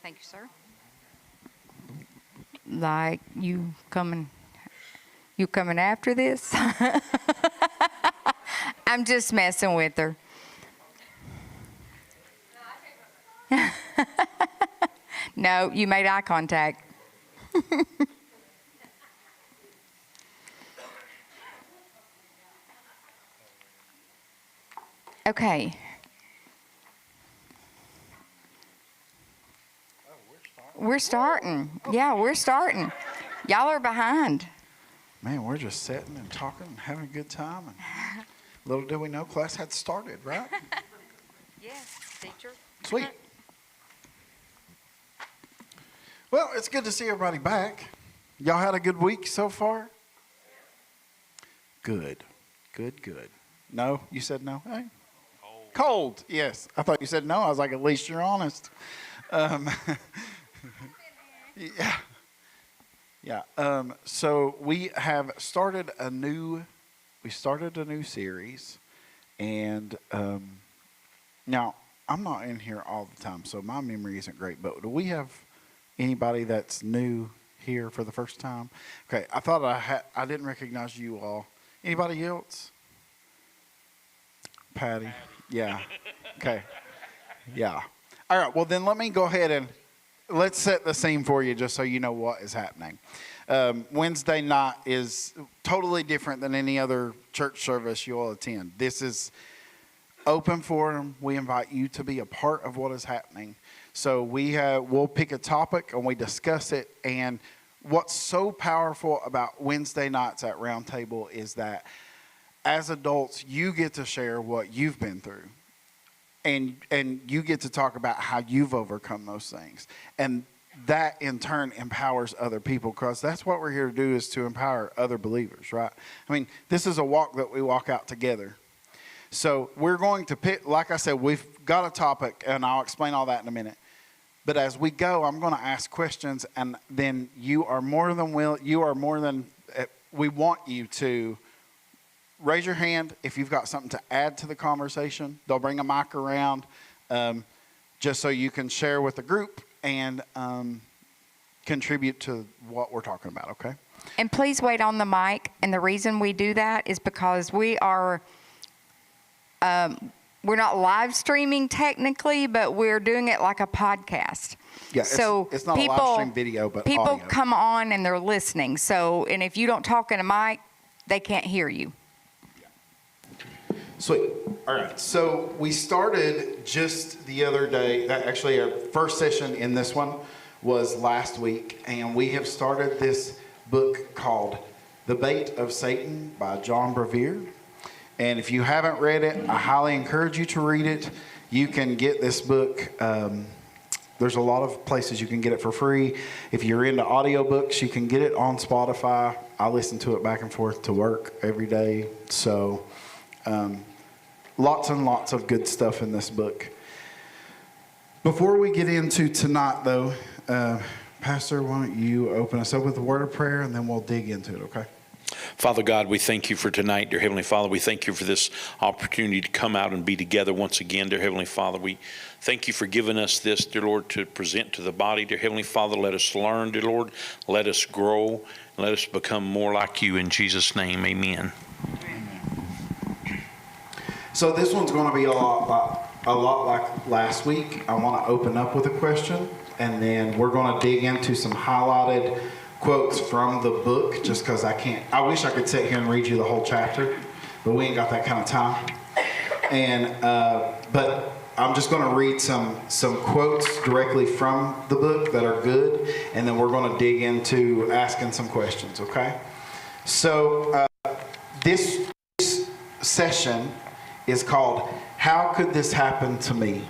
Thank you, sir. Like you coming after this? I'm just messing with her. No, you made eye contact. Okay. We're starting. Yeah, we're starting. Y'all are behind. Man, we're just sitting and talking and having a good time. And little do we know, class had started, right? Yes, teacher. Sweet. Well, it's good to see everybody back. Y'all had a good week so far? Good. Good. No? You said no? Hey? Cold. Yes. I thought you said no. I was like, at least you're honest. Yeah. So we have started a new series, and now I'm not in here all the time, so my memory isn't great. But do we have anybody that's new here for the first time? Okay, I thought I didn't recognize you all. Anybody else? Patty. Yeah. Okay. Yeah. All right. Well, then let me go ahead and let's set the scene for you just so you know what is happening. Wednesday night is totally different than any other church service you'll attend. This is open forum. We invite you to be a part of what is happening. So we'll pick a topic and we discuss it. And what's so powerful about Wednesday nights at Round Table is that as adults, you get to share what you've been through. And you get to talk about how you've overcome those things. And that, in turn, empowers other people, because that's what we're here to do, is to empower other believers, right? I mean, this is a walk that we walk out together. So we're going to pick, like I said, we've got a topic, and I'll explain all that in a minute. But as we go, I'm going to ask questions, and then we want you to raise your hand if you've got something to add to the conversation. They'll bring a mic around just so you can share with the group and contribute to what we're talking about, okay? And please wait on the mic. And the reason we do that is because we're not live streaming technically, but we're doing it like a podcast. Yeah, so it's not a live stream video, but people audio. Come on and they're listening. So, and if you don't talk in a mic, they can't hear you. Sweet. All right. So we started just the other day. Actually, our first session in this one was last week. And we have started this book called The Bait of Satan by John Bevere. And if you haven't read it, I highly encourage you to read it. You can get this book. There's a lot of places you can get it for free. If you're into audiobooks, you can get it on Spotify. I listen to it back and forth to work every day. So lots and lots of good stuff in this book. Before we get into tonight, though, Pastor, why don't you open us up with a word of prayer, and then we'll dig into it, okay? Father God, we thank you for tonight, dear Heavenly Father. We thank you for this opportunity to come out and be together once again, dear Heavenly Father. We thank you for giving us this, dear Lord, to present to the body, dear Heavenly Father. Let us learn, dear Lord. Let us grow. Let us become more like you. In Jesus' name, amen. So this one's going to be a lot like last week. I want to open up with a question, and then we're going to dig into some highlighted quotes from the book, just because I wish I could sit here and read you the whole chapter, but we ain't got that kind of time. And but I'm just going to read some quotes directly from the book that are good, and then we're going to dig into asking some questions, okay? So this session is called How Could This Happen to Me?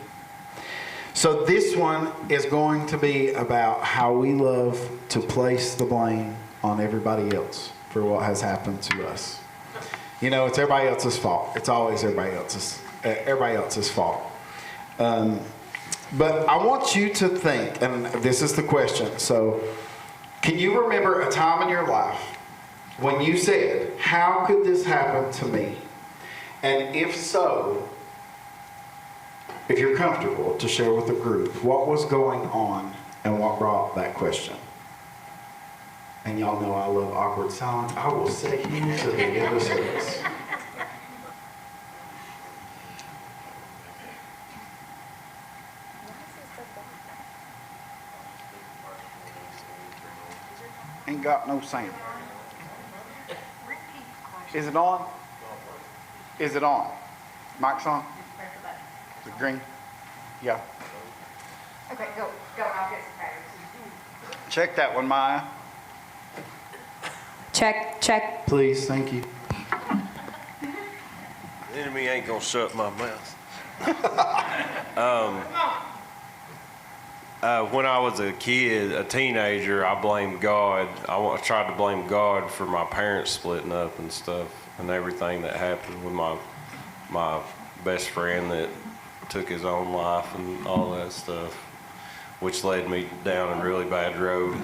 So this one is going to be about how we love to place the blame on everybody else for what has happened to us. You know, it's everybody else's fault. It's always everybody else's fault. But I want you to think, and this is the question. So, can you remember a time in your life when you said, "How could this happen to me?" And if so, if you're comfortable to share with the group, what was going on question. And y'all know I love awkward silence. I will sit here to the end of the service. Ain't got no sound. Is it on? Is it on? Mic's on? Is it green? Yeah. Okay, go. I'll get some batteries. Check that one, Maya. Check. Please, thank you. The enemy ain't gonna shut my mouth. When I was a kid, a teenager, I blamed God. I tried to blame God for my parents splitting up and stuff, and everything that happened with my best friend that took his own life and all that stuff, which led me down a really bad road.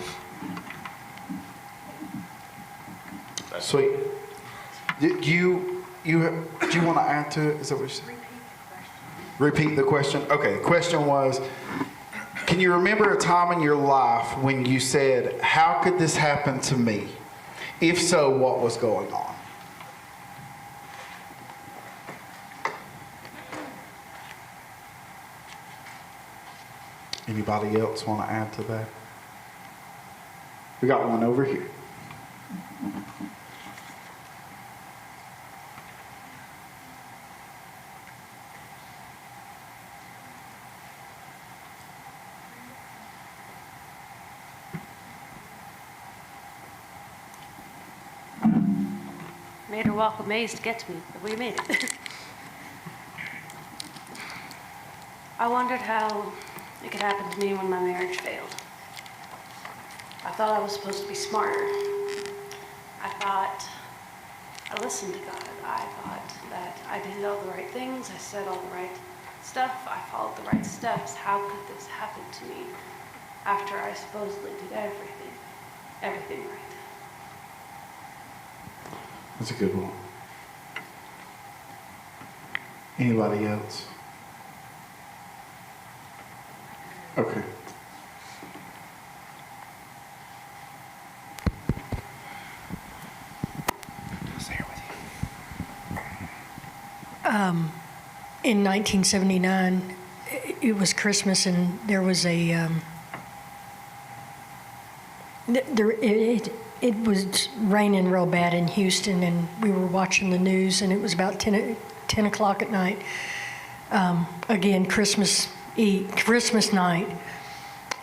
Sweet. Do you want to add to it? Is that what you said? Repeat the question. Okay. The question was, can you remember a time in your life when you said, "How could this happen to me?" If so, what was going on? Anybody else want to add to that? We got one over here. Made her walk a maze to get to me, but we made it. I wondered how it could happen to me when my marriage failed. I thought I was supposed to be smarter. I thought I listened to God. I thought that I did all the right things. I said all the right stuff. I followed the right steps. How could this happen to me after I supposedly did everything right? That's a good one. Anybody else? Okay. In 1979, it was Christmas, and there was a it was raining real bad in Houston, and we were watching the news, and it was about 10 o'clock at night. Again, Christmas night,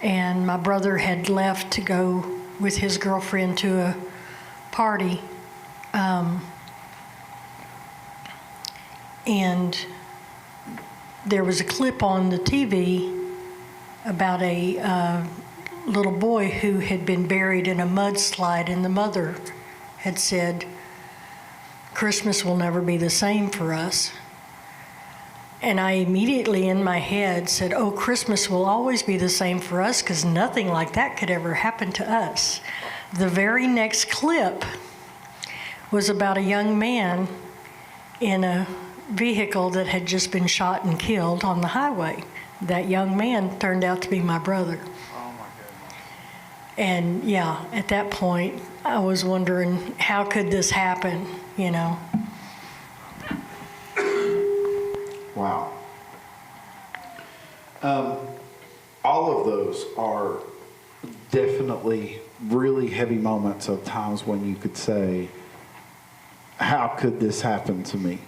and my brother had left to go with his girlfriend to a party, and there was a clip on the TV about a little boy who had been buried in a mudslide, and the mother had said, "Christmas will never be the same for us." And I immediately in my head said, "Oh, Christmas will always be the same for us, because nothing like that could ever happen to us." The very next clip was about a young man in a vehicle that had just been shot and killed on the highway. That young man turned out to be my brother. And yeah, at that point, I was wondering, how could this happen, you know? Wow. All of those are definitely really heavy moments of times when you could say, how could this happen to me?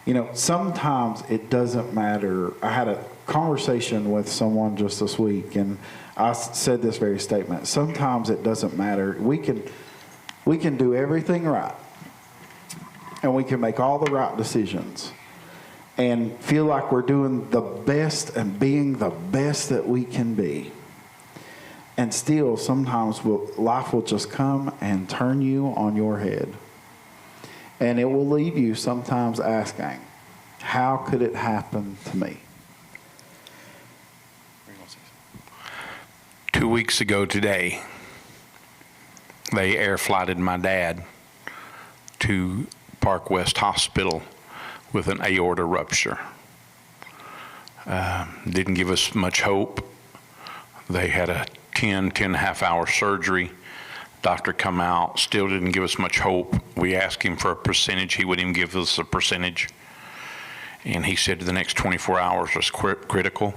You know, sometimes it doesn't matter. I had a conversation with someone just this week, and I said this very statement. Sometimes it doesn't matter. We can do everything right, and we can make all the right decisions and feel like we're doing the best and being the best that we can be. And still, sometimes life will just come and turn you on your head. And it will leave you sometimes asking, how could it happen to me? 2 weeks ago today, they air flighted my dad to Park West Hospital with an aorta rupture. Didn't give us much hope. They had a 10 and a half hour surgery. Doctor come out, still didn't give us much hope. We asked him for a percentage. He wouldn't even give us a percentage. And he said the next 24 hours was critical.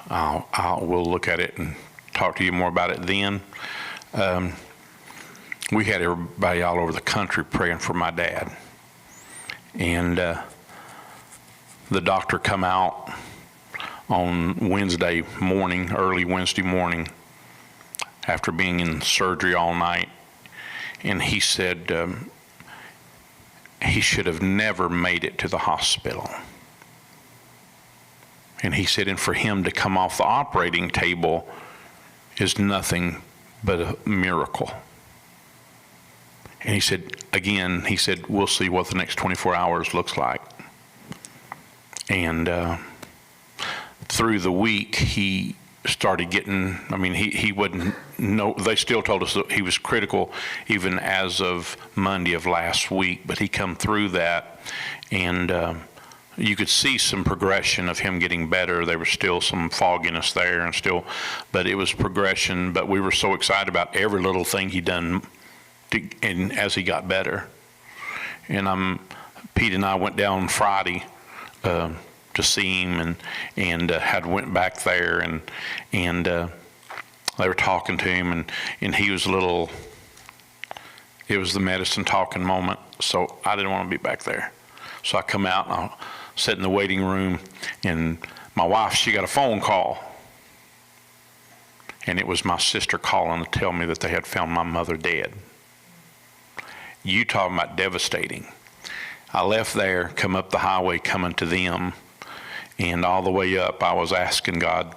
We'll look at it and talk to you more about it then. We had everybody all over the country praying for my dad. And the doctor come out on Wednesday morning, early Wednesday morning, after being in surgery all night, and he said he should have never made it to the hospital. And he said, and for him to come off the operating table is nothing but a miracle. And he said, again, he said, we'll see what the next 24 hours looks like. And through the week, he started getting, I mean, he wouldn't know, they still told us that he was critical even as of Monday of last week, but he come through that, and you could see some progression of him getting better. There was still some fogginess there, and still, but it was progression. But we were so excited about every little thing he done, and as he got better. And Pete and I went down Friday to see him, and had went back there, and they were talking to him, and he was a little. It was the medicine talking moment, so I didn't want to be back there. So I come out and I sit in the waiting room, and my wife, she got a phone call, and it was my sister calling to tell me that they had found my mother dead. You talking about devastating. I left there, come up the highway coming to them, and all the way up I was asking God,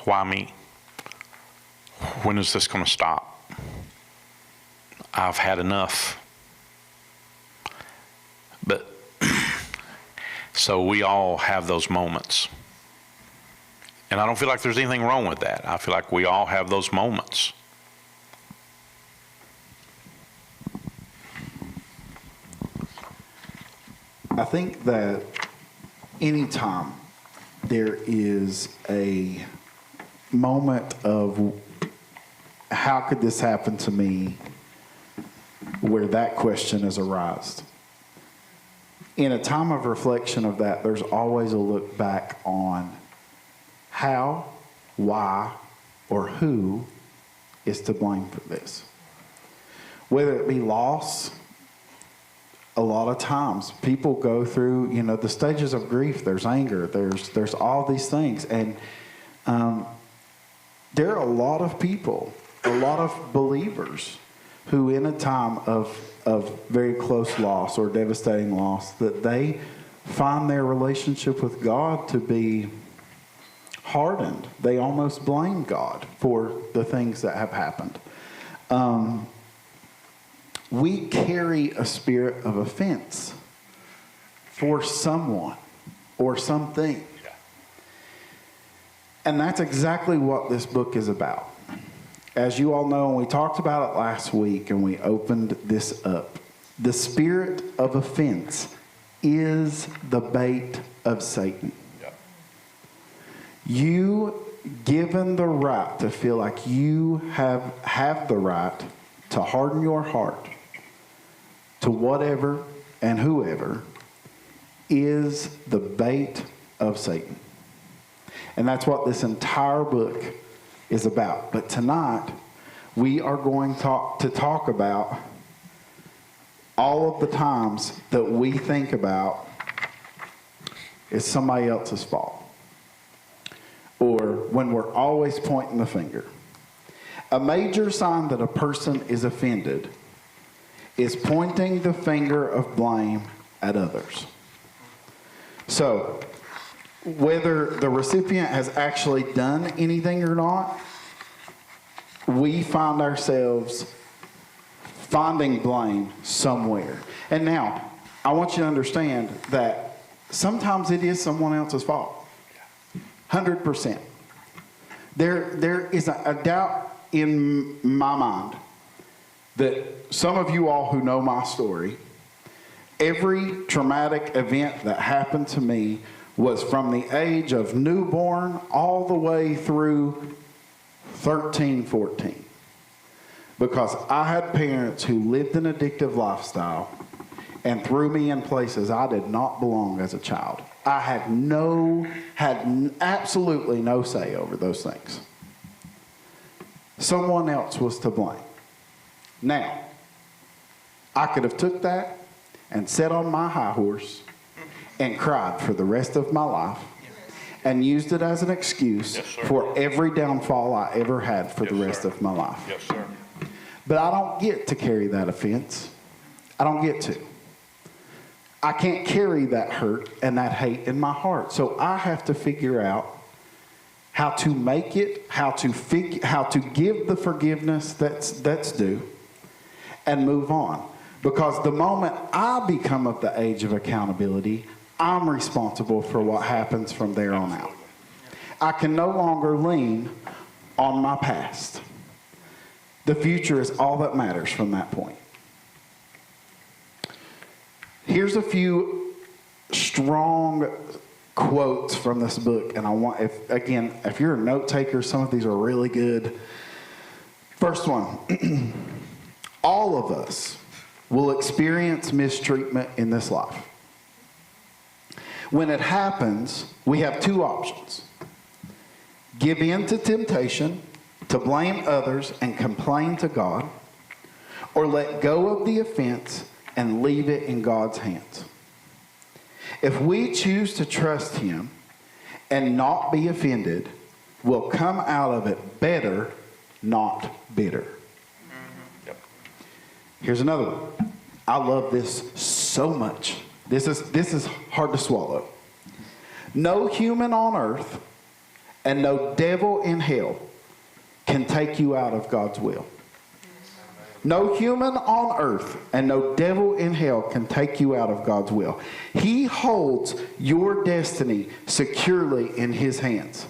why me? When is this going to stop? I've had enough. But so we all have those moments. And I don't feel like there's anything wrong with that. I feel like we all have those moments. I think that anytime there is a moment of how could this happen to me, where that question has arisen, in a time of reflection of that, there's always a look back on how, why, or who is to blame for this. Whether it be loss, a lot of times people go through, the stages of grief. There's anger, there's all these things. And there are a lot of people, a lot of believers who in a time of very close loss or devastating loss, that they find their relationship with God to be hardened. They almost blame God for the things that have happened. We carry a spirit of offense for someone or something. And that's exactly what this book is about. As you all know, and we talked about it last week and we opened this up, the spirit of offense is the bait of Satan. You given the right to feel like you have the right to harden your heart to whatever and whoever is the bait of Satan. And that's what this entire book is about. But tonight, we are going to talk about all of the times that we think about it's somebody else's fault. Or when we're always pointing the finger. A major sign that a person is offended is pointing the finger of blame at others. So, whether the recipient has actually done anything or not, we find ourselves finding blame somewhere. And now, I want you to understand that sometimes it is someone else's fault. 100%. There is a doubt in my mind that some of you all who know my story, every traumatic event that happened to me was from the age of newborn all the way through 13, 14. Because I had parents who lived an addictive lifestyle and threw me in places I did not belong as a child. I had absolutely no say over those things. Someone else was to blame. Now, I could have took that and sat on my high horse and cried for the rest of my life and used it as an excuse for every downfall I ever had for the rest of my life. Yes, sir. But I don't get to carry that offense. I don't get to. I can't carry that hurt and that hate in my heart. So I have to figure out how to make it, how to give the forgiveness that's due, and move on. Because the moment I become of the age of accountability, I'm responsible for what happens from there on out. I can no longer lean on my past. The future is all that matters from that point. Here's a few strong quotes from this book, and I want, if you're a note taker, some of these are really good. First one, all of us will experience mistreatment in this life. When it happens, we have two options. Give in to temptation, to blame others and complain to God, or let go of the offense and leave it in God's hands. If we choose to trust Him and not be offended, we'll come out of it better, not bitter. Yep. Here's another one. I love this so much. This is hard to swallow. No human on earth and no devil in hell can take you out of God's will. No human on earth and no devil in hell can take you out of God's will. He holds your destiny securely in His hands.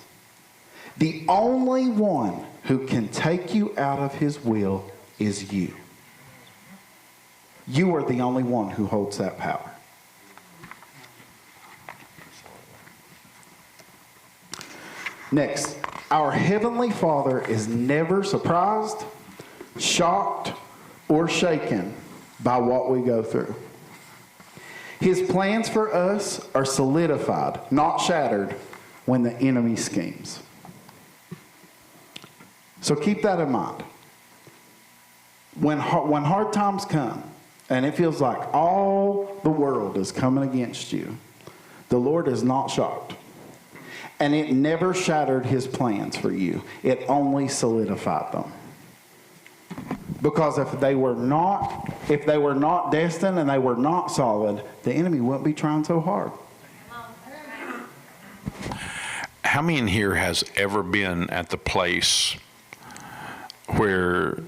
The only one who can take you out of His will is you. You are the only one who holds that power. Next, our Heavenly Father is never surprised, shocked, or shaken by what we go through. His plans for us are solidified, not shattered, when the enemy schemes. So keep that in mind. When hard times come, and it feels like all the world is coming against you, the Lord is not shocked. And it never shattered His plans for you. It only solidified them. Because if they were not destined and they were not solid, the enemy wouldn't be trying so hard. How many in here has ever been at the place where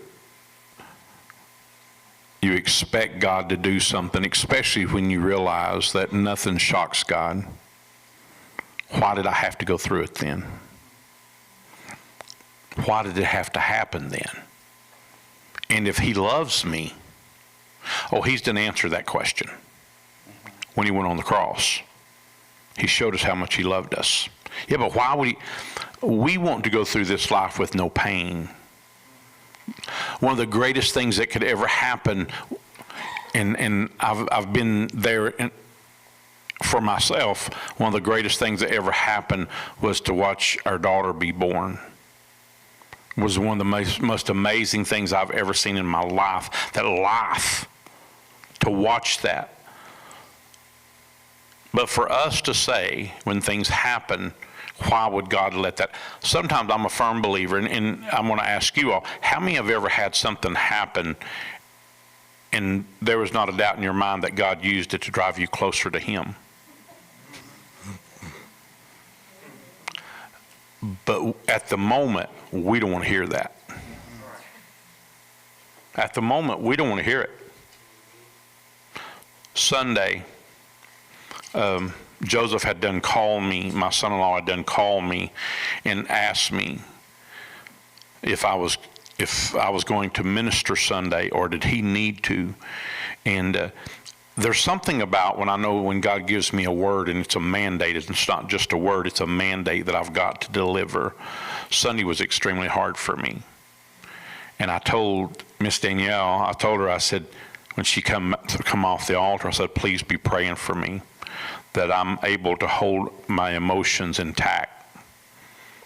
you expect God to do something, especially when you realize that nothing shocks God? Why did I have to go through it then? Why did it have to happen then? And if He loves me, He's didn't answer that question when He went on the cross. He showed us how much He loved us. Yeah, but why would we want to go through this life with no pain? One of the greatest things that could ever happen, and I've been there for myself, one of the greatest things that ever happened was to watch our daughter be born. It was one of the most amazing things I've ever seen in my life. That life, to watch that. But for us to say, when things happen, why would God let that? Sometimes I'm a firm believer, and I'm going to ask you all, how many have ever had something happen and there was not a doubt in your mind that God used it to drive you closer to Him? But at the moment, we don't want to hear that. At the moment, we don't want to hear it. Sunday, Joseph had done call me, my son-in-law had done call me and asked me if I was going to minister Sunday or did he need to. And there's something about when I know when God gives me a word and it's a mandate, it's not just a word, it's a mandate that I've got to deliver. Sunday was extremely hard for me. And I told Miss Danielle, I said, when she come off the altar, I said, please be praying for me that I'm able to hold my emotions intact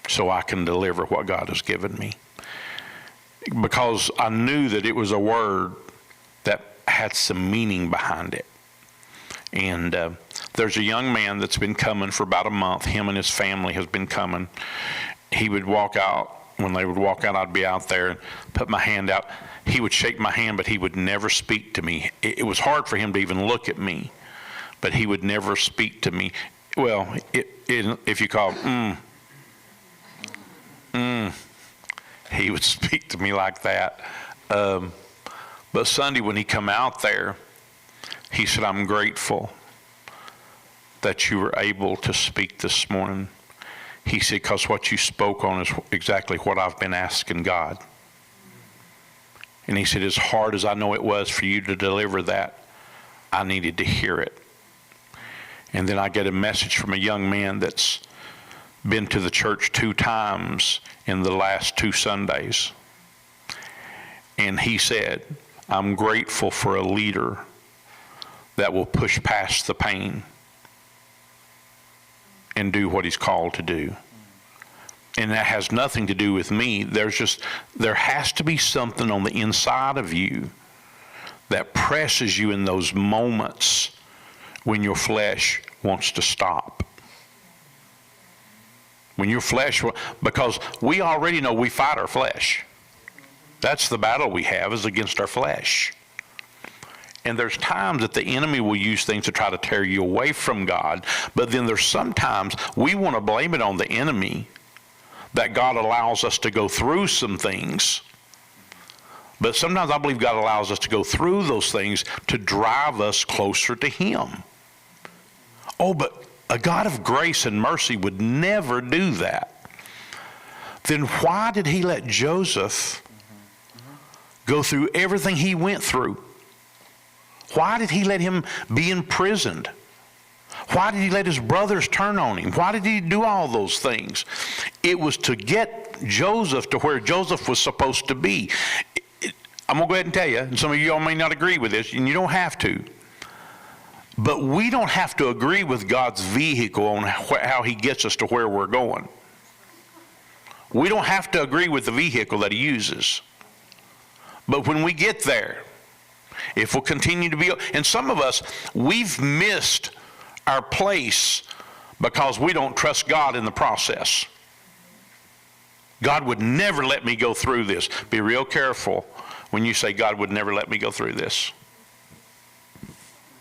so I can deliver what God has given me. Because I knew that it was a word that had some meaning behind it. And there's a young man that's been coming for about a month. Him and his family has been coming. He would walk out. When they would walk out, I'd be out there and put my hand out. He would shake my hand, but he would never speak to me. It was hard for him to even look at me, but he would never speak to me. Well, if you call, he would speak to me like that. But Sunday when he come out there, he said, I'm grateful that you were able to speak this morning. He said, because what you spoke on is exactly what I've been asking God. And he said, as hard as I know it was for you to deliver that, I needed to hear it. And then I get a message from a young man that's been to the church 2 times in the last 2 Sundays. And he said, I'm grateful for a leader that will push past the pain and do what he's called to do. And that has nothing to do with me. There has to be something on the inside of you that presses you in those moments when your flesh wants to stop. When your flesh, because we already know we fight our flesh. That's the battle we have, is against our flesh. And there's times that the enemy will use things to try to tear you away from God, but then there's sometimes we want to blame it on the enemy that God allows us to go through some things. But sometimes I believe God allows us to go through those things to drive us closer to Him. Oh, but a God of grace and mercy would never do that. Then why did He let Joseph go through everything he went through? Why did He let him be imprisoned? Why did He let his brothers turn on him? Why did He do all those things? It was to get Joseph to where Joseph was supposed to be. I'm going to go ahead and tell you, and some of you all may not agree with this, and you don't have to. But we don't have to agree with God's vehicle on how He gets us to where we're going. We don't have to agree with the vehicle that He uses. But when we get there, if we'll continue to be, and some of us, we've missed our place because we don't trust God in the process. God would never let me go through this. Be real careful when you say God would never let me go through this.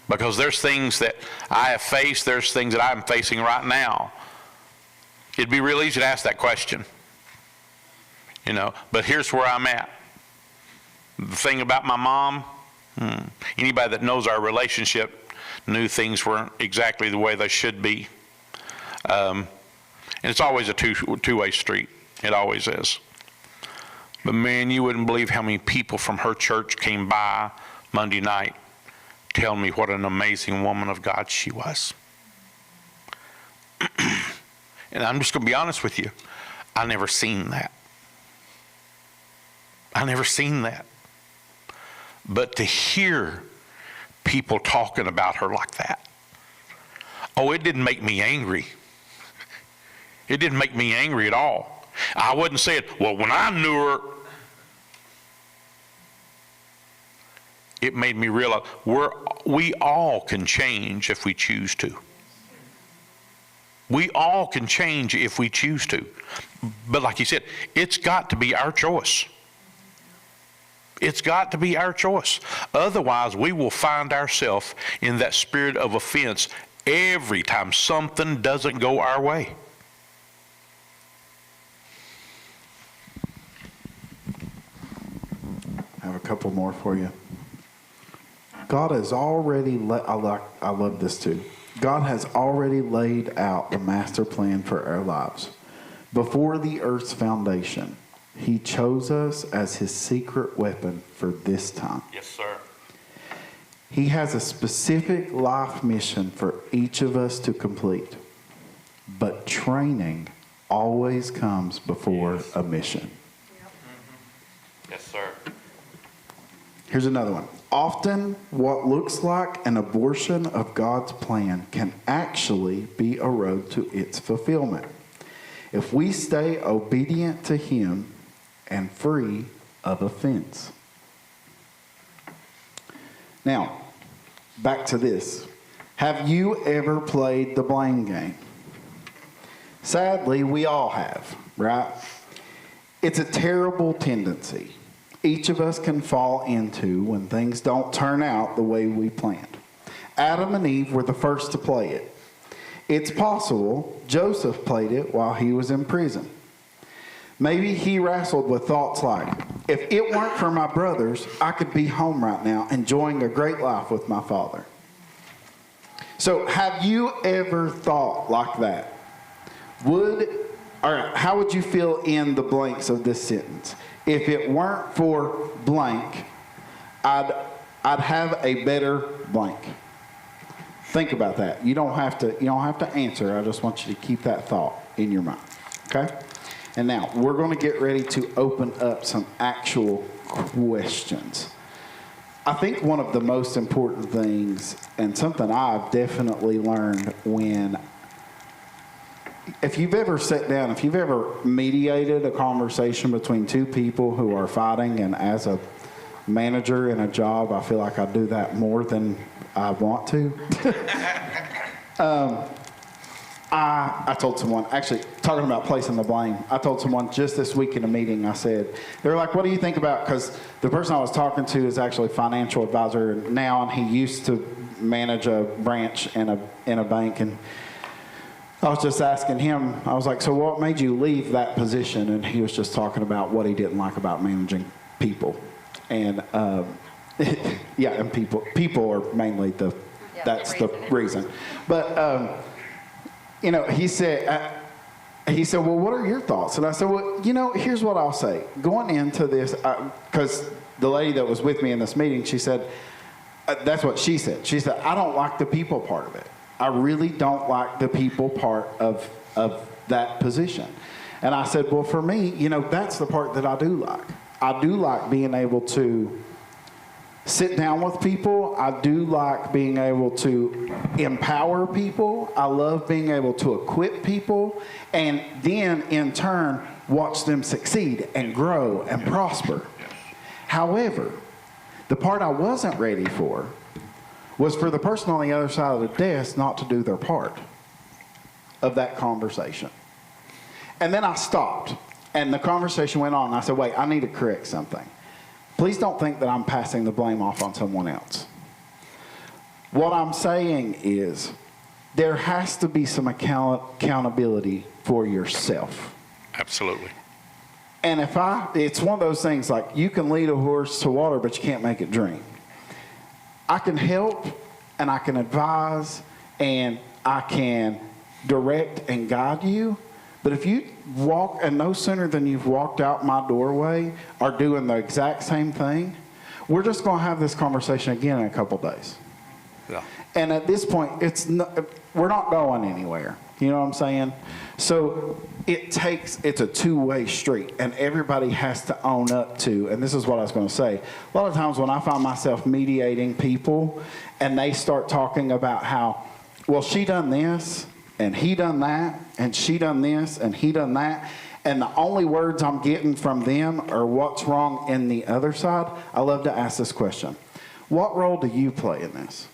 Because there's things that I have faced, there's things that I'm facing right now. It'd be real easy to ask that question. But here's where I'm at. The thing about my mom, anybody that knows our relationship knew things weren't exactly the way they should be. And it's always a two-way street. It always is. But man, you wouldn't believe how many people from her church came by Monday night telling me what an amazing woman of God she was. And I'm just going to be honest with you. I never seen that. I never seen that. But to hear people talking about her like that, it didn't make me angry. It didn't make me angry at all. I wasn't saying, well, when I knew her, it made me realize we all can change if we choose to. We all can change if we choose to. But like he said, it's got to be our choice. It's got to be our choice. Otherwise, we will find ourselves in that spirit of offense every time something doesn't go our way. I have a couple more for you. God has already I love this too. God has already laid out the master plan for our lives. Before the earth's foundation, He chose us as His secret weapon for this time. Yes, sir. He has a specific life mission for each of us to complete. But training always comes before a mission. Yes, sir. Here's another one. Often, what looks like an abortion of God's plan can actually be a road to its fulfillment if we stay obedient to Him and free of offense. Now, back to this. Have you ever played the blame game? Sadly, we all have, right? It's a terrible tendency each of us can fall into when things don't turn out the way we planned. Adam and Eve were the first to play it. It's possible Joseph played it while he was in prison. Maybe he wrestled with thoughts like, if it weren't for my brothers, I could be home right now enjoying a great life with my father. So have you ever thought like that? How would you fill in the blanks of this sentence? If it weren't for blank, I'd have a better blank. Think about that. You don't have to answer. I just want you to keep that thought in your mind. Okay? And now we're going to get ready to open up some actual questions. I think one of the most important things, and something I've definitely learned if you've ever sat down, if you've ever mediated a conversation between two people who are fighting, and as a manager in a job, I feel like I do that more than I want to. I told someone, actually talking about placing the blame, I told someone just this week in a meeting, I said, they were like, what do you think about, because the person I was talking to is actually a financial advisor now, and he used to manage a branch in a bank, and I was just asking him, I was like, so what made you leave that position? And he was just talking about what he didn't like about managing people. And yeah, and people are mainly that's the reason. But, he said, well, what are your thoughts? And I said, well, here's what I'll say. Going into this, because the lady that was with me in this meeting, she said, that's what she said. She said, I don't like the people part of it. I really don't like the people part of that position. And I said, well, for me, that's the part that I do like. I do like being able to sit down with people. I do like being able to empower people. I love being able to equip people, and then in turn watch them succeed and grow and prosper. However, the part I wasn't ready for was for the person on the other side of the desk not to do their part of that conversation. And then I stopped, and the conversation went on, and I said, wait, I need to correct something. Please don't think that I'm passing the blame off on someone else. What I'm saying is there has to be some accountability for yourself. Absolutely. And it's one of those things like you can lead a horse to water, but you can't make it drink. I can help, and I can advise, and I can direct and guide you. But if you walk, and no sooner than you've walked out my doorway are doing the exact same thing, we're just going to have this conversation again in a couple days. Yeah. And at this point, we're not going anywhere. You know what I'm saying? So it's a two-way street, and everybody has to own up to, and this is what I was going to say. A lot of times when I find myself mediating people, and they start talking about how, well, she done this, and he done that, and she done this, and he done that, and the only words I'm getting from them are what's wrong in the other side, I love to ask this question. What role do you play in this?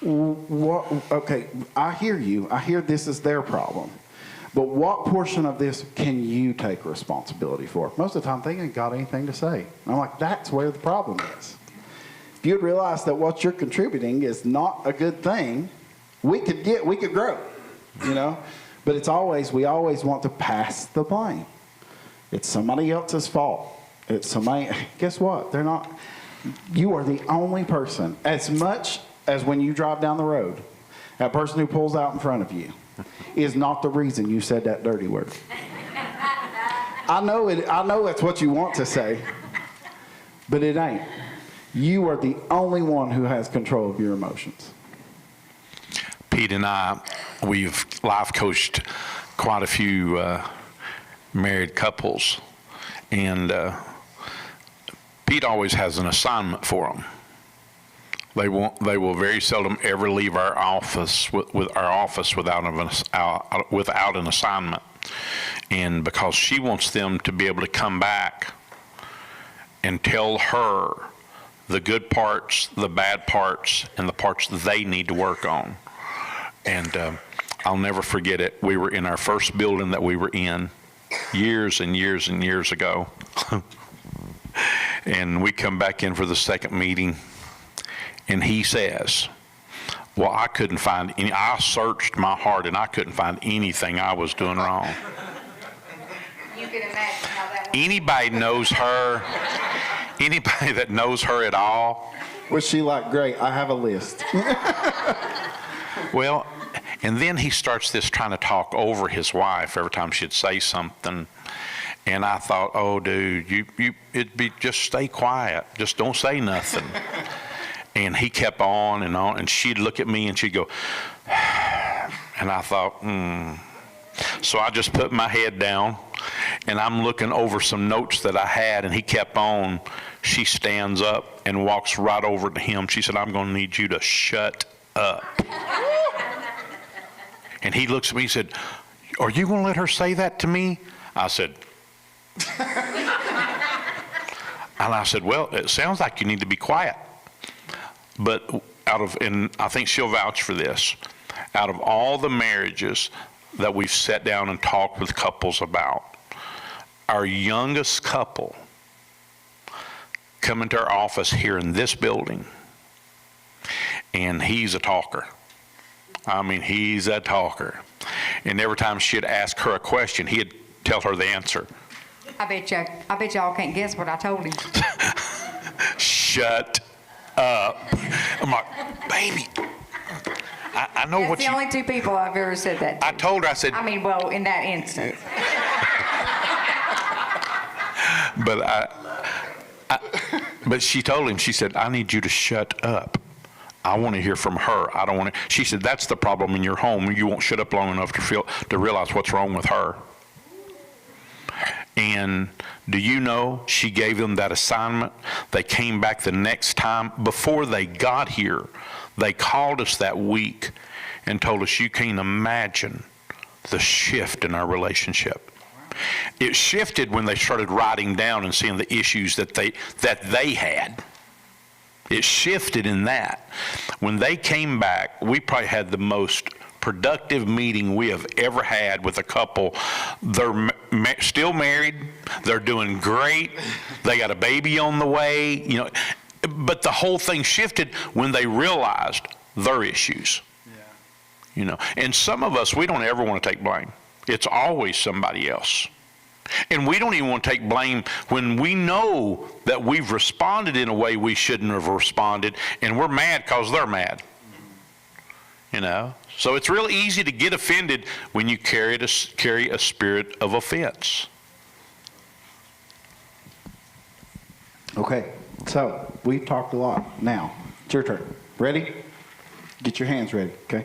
Okay, I hear you. I hear this is their problem. But what portion of this can you take responsibility for? Most of the time, they ain't got anything to say. And I'm like, that's where the problem is. If you'd realize that what you're contributing is not a good thing, we could grow, But we always want to pass the blame. It's somebody else's fault. Guess what? They're not. You are the only person, as much as when you drive down the road, that person who pulls out in front of you is not the reason you said that dirty word. I know it's what you want to say, but it ain't. You are the only one who has control of your emotions. Pete and I, we've life coached quite a few married couples, and Pete always has an assignment for them. They will very seldom ever leave our office without an assignment, and because she wants them to be able to come back and tell her the good parts, the bad parts, and the parts they need to work on. And I'll never forget it. We were in our first building that we were in years and years and years ago. And we come back in for the second meeting, and he says, well, I couldn't find any, I searched my heart and I couldn't find anything I was doing wrong. You can imagine how that was. Anybody knows her, anybody that knows her at all? Was she like, great, I have a list? Well, and then he starts this trying to talk over his wife every time she'd say something. And I thought, oh, dude, it'd be just stay quiet. Just don't say nothing. And he kept on, and she'd look at me and she'd go, and I thought, So I just put my head down, and I'm looking over some notes that I had, and he kept on. She stands up and walks right over to him. She said, I'm going to need you to shut up. And he looks at me and said, are you going to let her say that to me? I said, and I said, well, it sounds like you need to be quiet. But and I think she'll vouch for this, out of all the marriages that we've sat down and talked with couples about, our youngest couple come into our office here in this building, and he's a talker. I mean, he's a talker. And every time she'd ask her a question, he'd tell her the answer. I bet y'all can't guess what I told him. Shut up. I'm like, baby, I know what you... That's the only two people I've ever said that to. I told her, I said... I mean, well, in that instance. But she told him, she said, I need you to shut up. I want to hear from her. I don't want to... She said, that's the problem in your home. You won't shut up long enough to realize what's wrong with her. And do you know, she gave them that assignment. They came back the next time. Before they got here, they called us that week and told us, you can't imagine the shift in our relationship. It shifted when they started writing down and seeing the issues that they had. It shifted in that. When they came back, we probably had the most productive meeting we have ever had with a couple. They're still married. They're doing great. They got a baby on the way, you know. But the whole thing shifted when they realized their issues. Yeah. You know, and some of us, we don't ever want to take blame. It's always somebody else. And we don't even want to take blame when we know that we've responded in a way we shouldn't have responded, and we're mad because they're mad. You know? So it's real easy to get offended when you carry a spirit of offense. Okay, so we've talked a lot. Now, it's your turn. Ready? Get your hands ready, okay?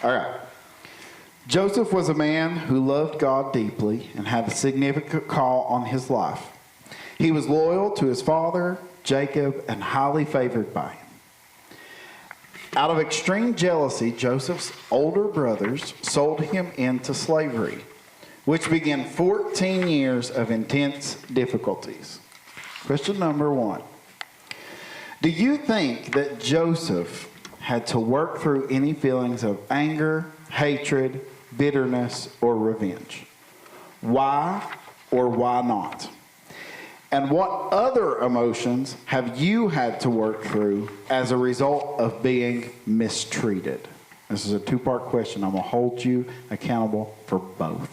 All right. Joseph was a man who loved God deeply and had a significant call on his life. He was loyal to his father, Jacob, and highly favored by him. Out of extreme jealousy, Joseph's older brothers sold him into slavery, which began 14 years of intense difficulties. Question number 1. Do you think that Joseph had to work through any feelings of anger, hatred, bitterness, or revenge? Why or why not? And what other emotions have you had to work through as a result of being mistreated? This is a 2-part question. I'm going to hold you accountable for both.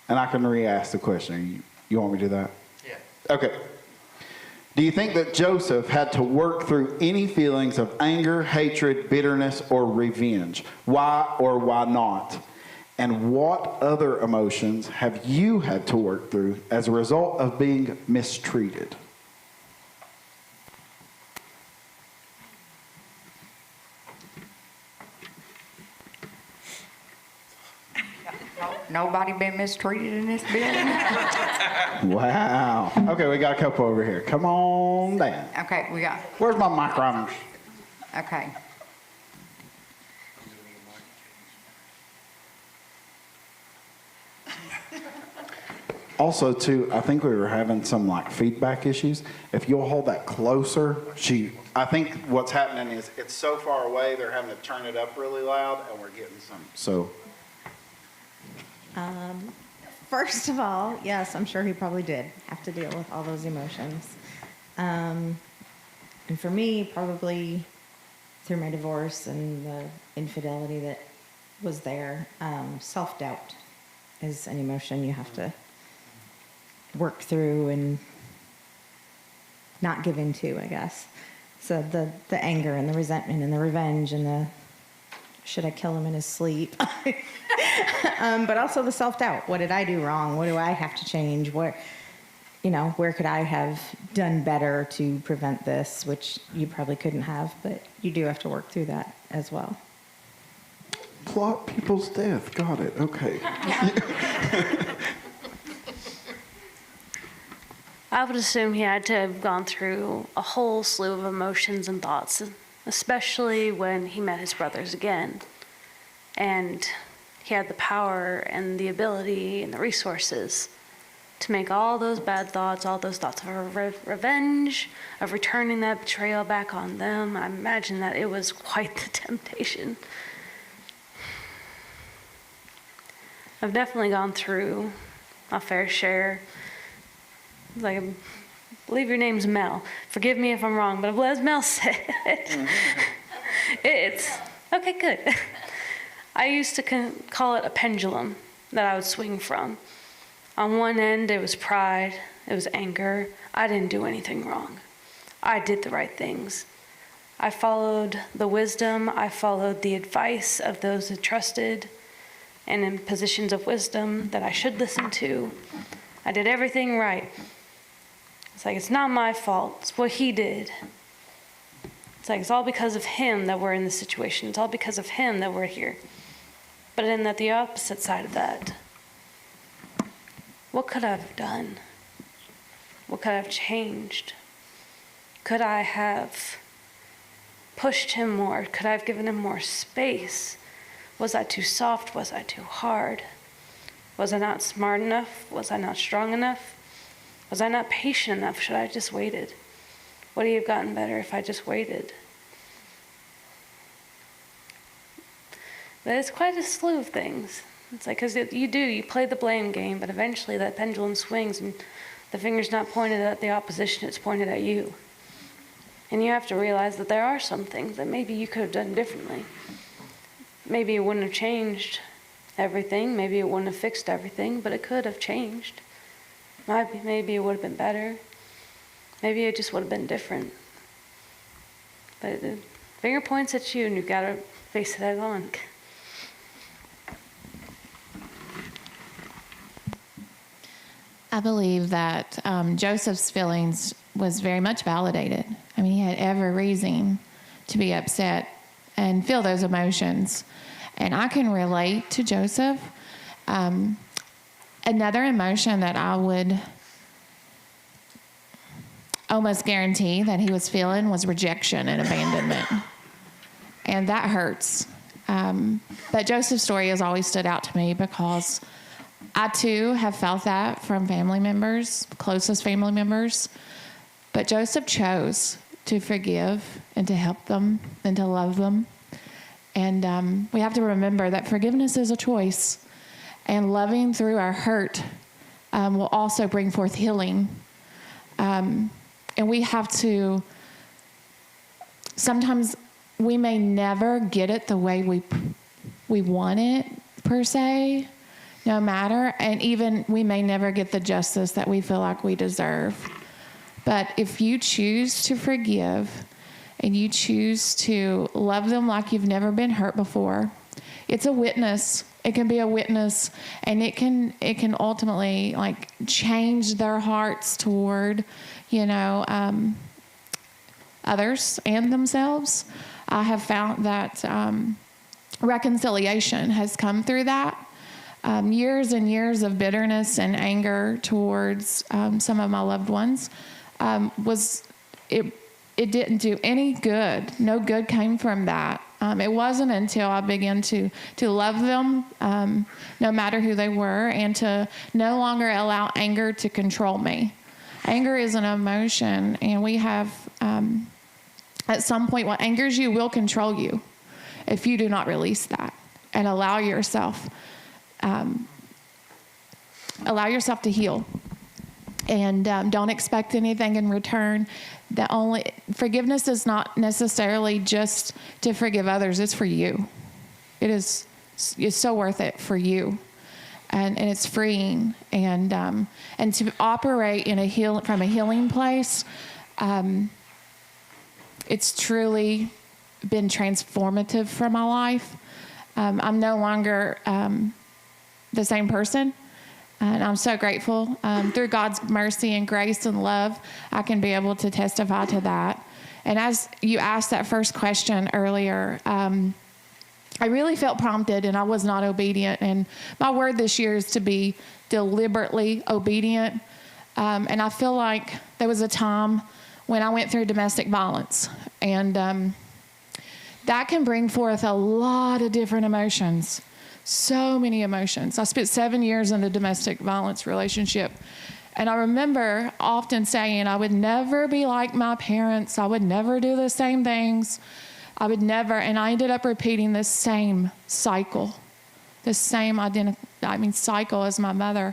And I can re-ask the question. You want me to do that? Yeah. Okay. Do you think that Joseph had to work through any feelings of anger, hatred, bitterness, or revenge? Why or why not? And what other emotions have you had to work through as a result of being mistreated? Nobody been mistreated in this building? Wow. Okay, we got a couple over here. Come on down. Okay, we got, Where's my mic runners? okay. Also, too, I think we were having some like feedback issues. If you'll hold that closer, I think what's happening is it's so far away, they're having to turn it up really loud, and we're getting some. So, First of all, yes, I'm sure he probably did have to deal with all those emotions. And for me, probably through my divorce and the infidelity that was there, self-doubt is an emotion you have to work through and not give into, I guess. So the anger and the resentment and the revenge and the should I kill him in his sleep? But also the self-doubt. What did I do wrong? What do I have to change? Where could I have done better to prevent this, which you probably couldn't have, but you do have to work through that as well. plot people's death. Got it. Okay. I would assume he had to have gone through a whole slew of emotions and thoughts, especially when he met his brothers again. And he had the power and the ability and the resources to make all those bad thoughts, all those thoughts of revenge, of returning that betrayal back on them. I imagine that it was quite the temptation. I've definitely gone through a fair share. Like, I believe your name's Mel. Forgive me if I'm wrong, but as Mel said, it's, okay, good. I used to call it a pendulum that I would swing from. On one end, it was pride, it was anger. I didn't do anything wrong. I did the right things. I followed the wisdom, I followed the advice of those who trusted and in positions of wisdom that I should listen to. I did everything right. It's like, it's not my fault, it's what he did. It's like, it's all because of him that we're in this situation. It's all because of him that we're here. But then at the opposite side of that, what could I have done? What could I have changed? Could I have pushed him more? Could I have given him more space? Was I too soft? Was I too hard? Was I not smart enough? Was I not strong enough? Was I not patient enough? Should I have just waited? Would he have gotten better if I just waited? But it's quite a slew of things. It's like, because you play the blame game, but eventually that pendulum swings and the finger's not pointed at the opposition, it's pointed at you. And you have to realize that there are some things that maybe you could have done differently. Maybe it wouldn't have changed everything, maybe it wouldn't have fixed everything, but it could have changed. Maybe it would have been better. Maybe it just would have been different. But the finger points at you and you've got to face it head on. I believe that Joseph's feelings was very much validated. I mean, he had every reason to be upset and feel those emotions. And I can relate to Joseph. Another emotion that I would almost guarantee that he was feeling was rejection and abandonment. And that hurts. But Joseph's story has always stood out to me because I too have felt that from family members, closest family members. But Joseph chose to forgive and to help them and to love them. And we have to remember that forgiveness is a choice. And loving through our hurt will also bring forth healing. And we have to, sometimes we may never get it the way we want it, per se, no matter. And even we may never get the justice that we feel like we deserve. But if you choose to forgive and you choose to love them like you've never been hurt before, it's a witness. It can be a witness, and it can ultimately like change their hearts toward, others and themselves. I have found that reconciliation has come through that. Years and years of bitterness and anger towards some of my loved ones it didn't do any good. No good came from that. It wasn't until I began to love them, no matter who they were, and to no longer allow anger to control me. Anger is an emotion, and we have, at some point, what angers you will control you if you do not release that and allow yourself to heal. And don't expect anything in return. Forgiveness is not necessarily just to forgive others. It's for you. It's so worth it for you, and it's freeing. And to operate from a healing place, it's truly been transformative for my life. I'm no longer the same person. And I'm so grateful. Through God's mercy and grace and love, I can be able to testify to that. And as you asked that first question earlier, I really felt prompted, and I was not obedient. And my word this year is to be deliberately obedient. And I feel like there was a time when I went through domestic violence. And that can bring forth a lot of different emotions. So many emotions. I spent 7 years in a domestic violence relationship. And I remember often saying, I would never be like my parents. I would never do the same things. I would never. And I ended up repeating the same cycle, the same cycle as my mother.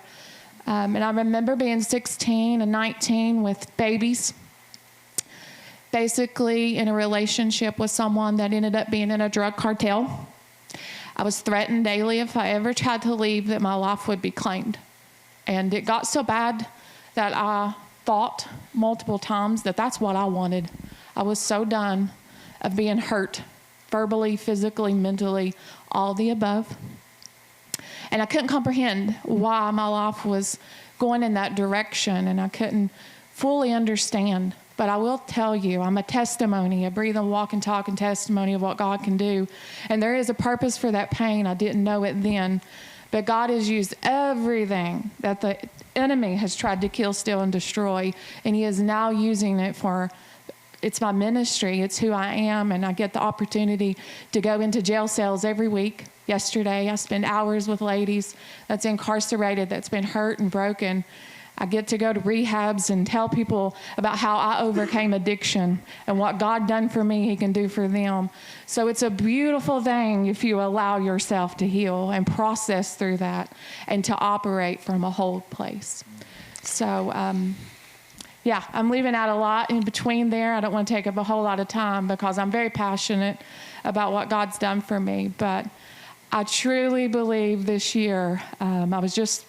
And I remember being 16 and 19 with babies, basically in a relationship with someone that ended up being in a drug cartel. I was threatened daily if I ever tried to leave that my life would be claimed. And it got so bad that I thought multiple times that that's what I wanted. I was so done of being hurt, verbally, physically, mentally, all the above. And I couldn't comprehend why my life was going in that direction, and I couldn't fully understand. But I will tell you, I'm a testimony, a breathe and walk and talk and testimony of what God can do. And there is a purpose for that pain. I didn't know it then. But God has used everything that the enemy has tried to kill, steal, and destroy. And he is now using it it's my ministry. It's who I am. And I get the opportunity to go into jail cells every week. Yesterday, I spend hours with ladies that's incarcerated, that's been hurt and broken. I get to go to rehabs and tell people about how I overcame addiction and what God done for me, he can do for them. So it's a beautiful thing if you allow yourself to heal and process through that and to operate from a whole place. So, I'm leaving out a lot in between there. I don't want to take up a whole lot of time because I'm very passionate about what God's done for me. But I truly believe this year, I was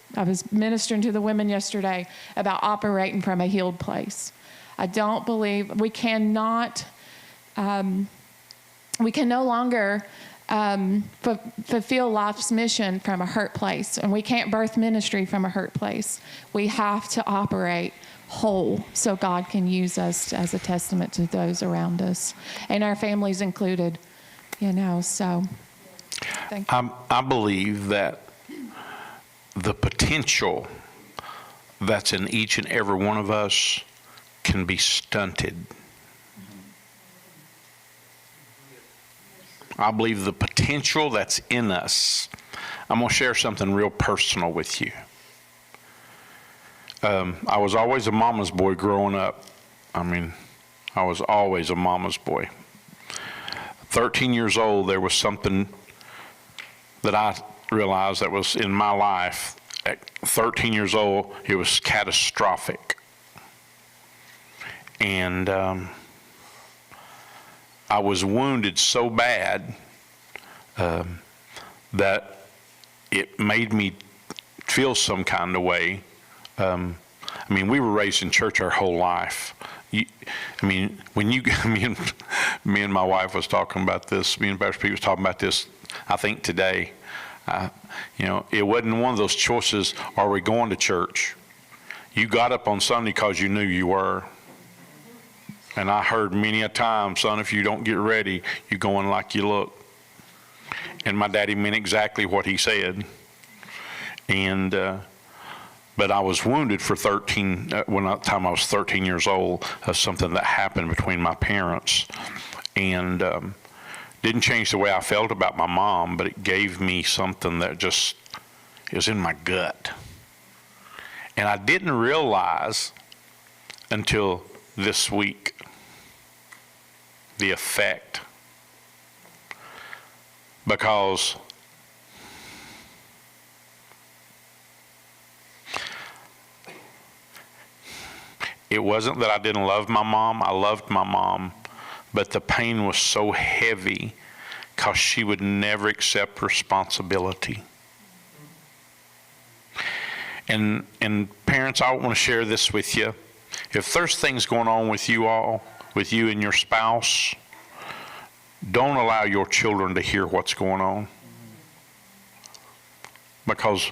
ministering to the women yesterday about operating from a healed place. I don't believe we can no longer fulfill life's mission from a hurt place, and we can't birth ministry from a hurt place. We have to operate whole so God can use us as a testament to those around us, and our families included, so. Thank you. I believe that the potential that's in each and every one of us can be stunted. I believe the potential that's in us. I'm going to share something real personal with you. I was always a mama's boy growing up. I was always a mama's boy. 13 years old, there was something that I realized that was in my life. At 13 years old, it was catastrophic. And I was wounded so bad that it made me feel some kind of way. We were raised in church our whole life. Me and my wife was talking about this, me and Pastor Pete was talking about this, I think today. It wasn't one of those choices, are we going to church? You got up on Sunday because you knew you were. And I heard many a time, son, if you don't get ready, you're going like you look. And my daddy meant exactly what he said. And, but I was wounded for 13, when the time I was 13 years old, of something that happened between my parents. And didn't change the way I felt about my mom, but it gave me something that just, it was in my gut. And I didn't realize until this week the effect. Because it wasn't that I didn't love my mom. I loved my mom. But the pain was so heavy because she would never accept responsibility. And parents, I want to share this with you. If there's things going on with you all, with you and your spouse, don't allow your children to hear what's going on. Because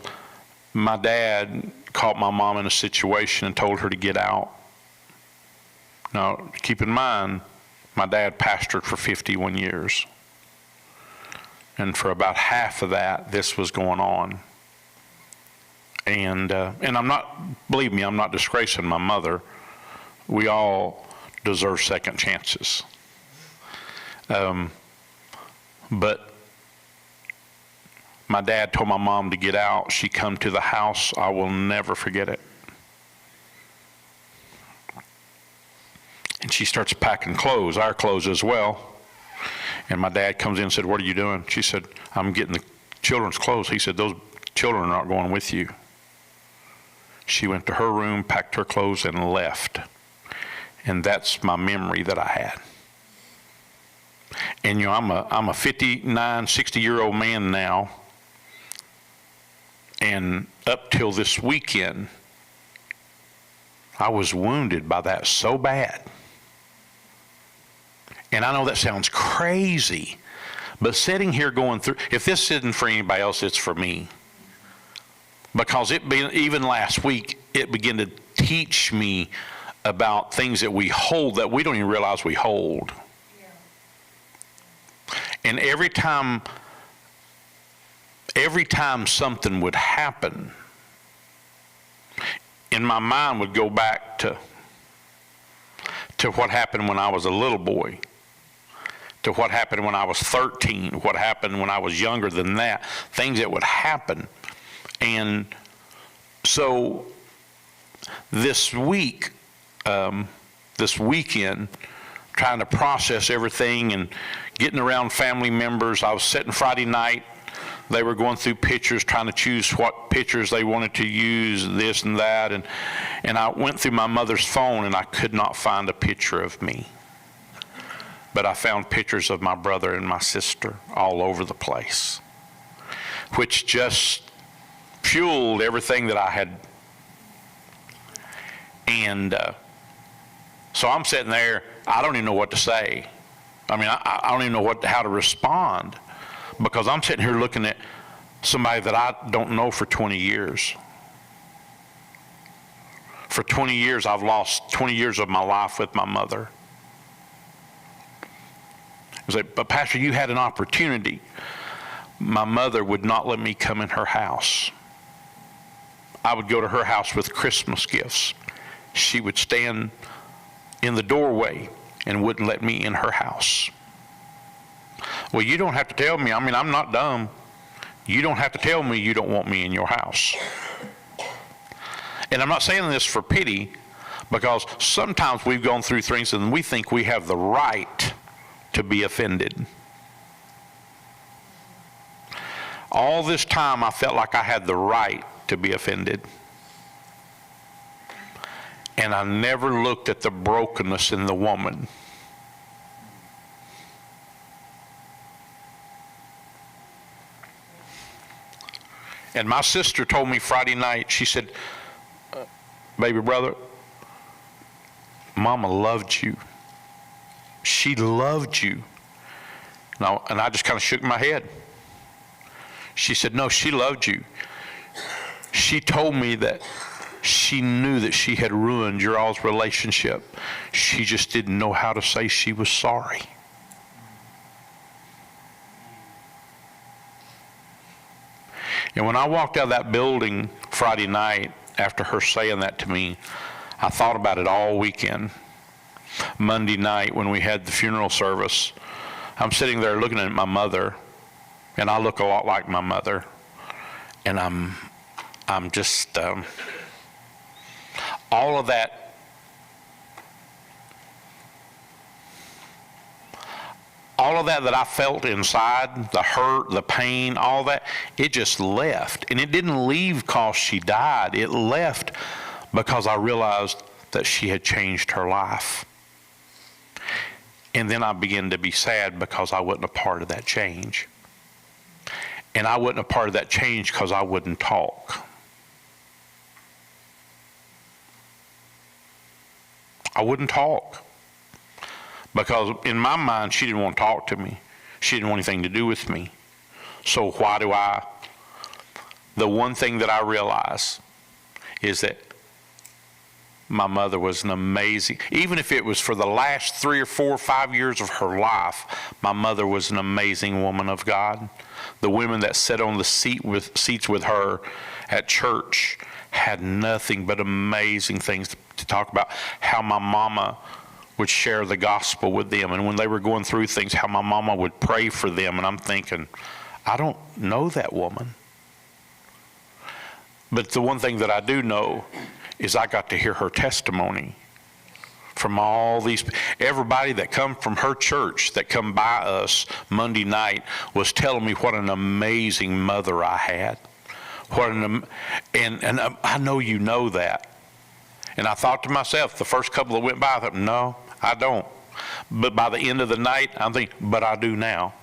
my dad caught my mom in a situation and told her to get out. Now, keep in mind, my dad pastored for 51 years. And for about half of that, this was going on. And I'm not, believe me, I'm not disgracing my mother. We all deserve second chances. But my dad told my mom to get out. She come to the house. I will never forget it. And she starts packing clothes, our clothes as well. And my dad comes in and said, "What are you doing?" She said, "I'm getting the children's clothes." He said, "Those children are not going with you." She went to her room, packed her clothes, and left. And that's my memory that I had. And I'm a 59, 60-year-old man now. And up till this weekend, I was wounded by that so bad. And I know that sounds crazy, but sitting here going through, if this isn't for anybody else, it's for me. Because even last week, it began to teach me about things that we hold that we don't even realize we hold. Yeah. And every time something would happen, in my mind would go back to what happened when I was a little boy, to what happened when I was 13, what happened when I was younger than that, things that would happen. And so this weekend, trying to process everything and getting around family members, I was sitting Friday night. They were going through pictures, trying to choose what pictures they wanted to use, this and that. And I went through my mother's phone, and I could not find a picture of me. But I found pictures of my brother and my sister all over the place, which just fueled everything that I had. And so I'm sitting there, I don't even know what to say. I mean, I don't even know how to respond, because I'm sitting here looking at somebody that I don't know for 20 years. For 20 years, I've lost 20 years of my life with my mother. I was like, "But Pastor, you had an opportunity." My mother would not let me come in her house. I would go to her house with Christmas gifts. She would stand in the doorway and wouldn't let me in her house. Well, you don't have to tell me. I mean, I'm not dumb. You don't have to tell me you don't want me in your house. And I'm not saying this for pity, because sometimes we've gone through things and we think we have the right to be offended. All this time I felt like I had the right to be offended. And I never looked at the brokenness in the woman. And my sister told me Friday night, she said, "Baby brother, Mama loved you. She loved you." And I just kind of shook my head. She said, no, she loved you. She told me that she knew that she had ruined your all's relationship. She just didn't know how to say she was sorry. And when I walked out of that building Friday night after her saying that to me, I thought about it all weekend. Monday night when we had the funeral service, I'm sitting there looking at my mother, and I look a lot like my mother, and I'm just, all of that, that I felt inside, the hurt, the pain, all that, it just left. And it didn't leave because she died. It left because I realized that she had changed her life. And then I began to be sad because I wasn't a part of that change. And I wasn't a part of that change because I wouldn't talk. I wouldn't talk. Because in my mind, she didn't want to talk to me. She didn't want anything to do with me. So why do I? The one thing that I realize is that my mother was an amazing, even if it was for the last 3 or 4 or 5 years of her life, my mother was an amazing woman of God. The women that sat on the seats with her at church had nothing but amazing things to talk about. How my mama would share the gospel with them, and when they were going through things, how my mama would pray for them. And I'm thinking, I don't know that woman. But the one thing that I do know is I got to hear her testimony from all these, everybody that come from her church that come by us Monday night was telling me what an amazing mother I had. And I know you know that. And I thought to myself, the first couple that went by, I thought, no, I don't. But by the end of the night, I'm thinking, but I do now.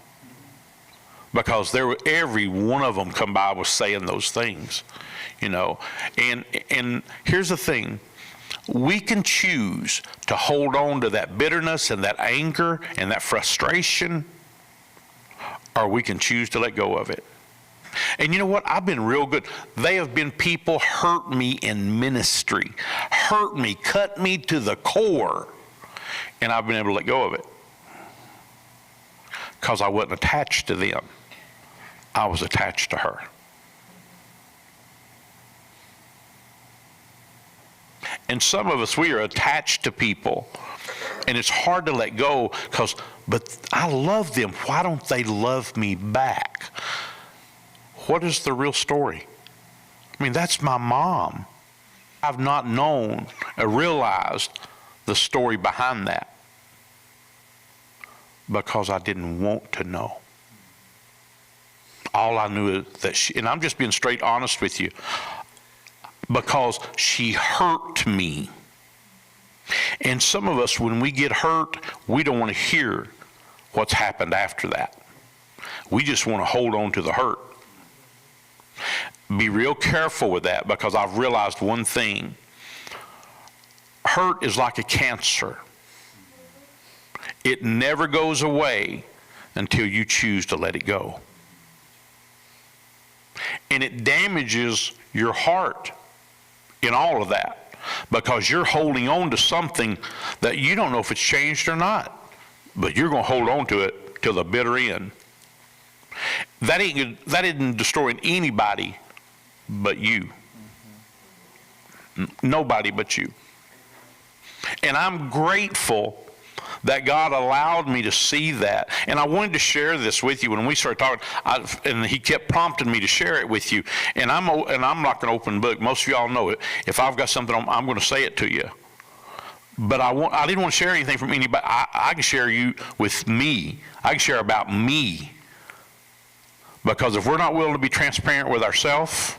Because every one of them come by was saying those things, you know. And here's the thing. We can choose to hold on to that bitterness and that anger and that frustration, or we can choose to let go of it. And you know what? I've been real good. They have been people hurt me in ministry, hurt me, cut me to the core, and I've been able to let go of it because I wasn't attached to them. I was attached to her. And some of us, we are attached to people, and it's hard to let go but I love them. Why don't they love me back? What is the real story? I mean, that's my mom. I've not known or realized the story behind that because I didn't want to know. All I knew is that and I'm just being straight honest with you, because she hurt me. And some of us, when we get hurt, we don't want to hear what's happened after that. We just want to hold on to the hurt. Be real careful with that, because I've realized one thing. Hurt is like a cancer. It never goes away until you choose to let it go. And it damages your heart in all of that, because you're holding on to something that you don't know if it's changed or not, but you're going to hold on to it till the bitter end. That isn't destroying anybody but you. Nobody but you. And I'm grateful that God allowed me to see that. And I wanted to share this with you when we started talking, and he kept prompting me to share it with you. And I'm not going to open book. Most of y'all know it. If I've got something, I'm going to say it to you. But I didn't want to share anything from anybody. I can share you with me. I can share about me. Because if we're not willing to be transparent with ourselves,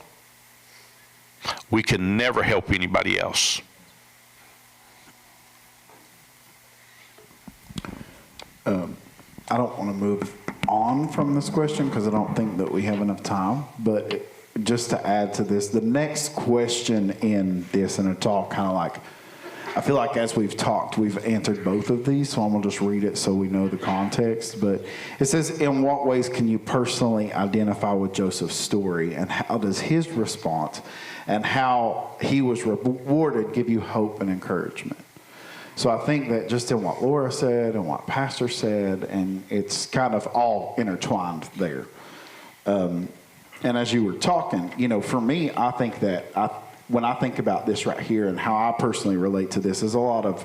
we can never help anybody else. I don't want to move on from this question because I don't think that we have enough time. But just to add to this, the next question in this, and it's all kind of like, I feel like as we've talked, we've answered both of these, so I'm going to just read it so we know the context. But it says, in what ways can you personally identify with Joseph's story, and how does his response and how he was rewarded give you hope and encouragement? So I think that just in what Laura said and what Pastor said, and it's kind of all intertwined there. And as you were talking, you know, for me, I think that when I think about this right here and how I personally relate to this, is a lot of,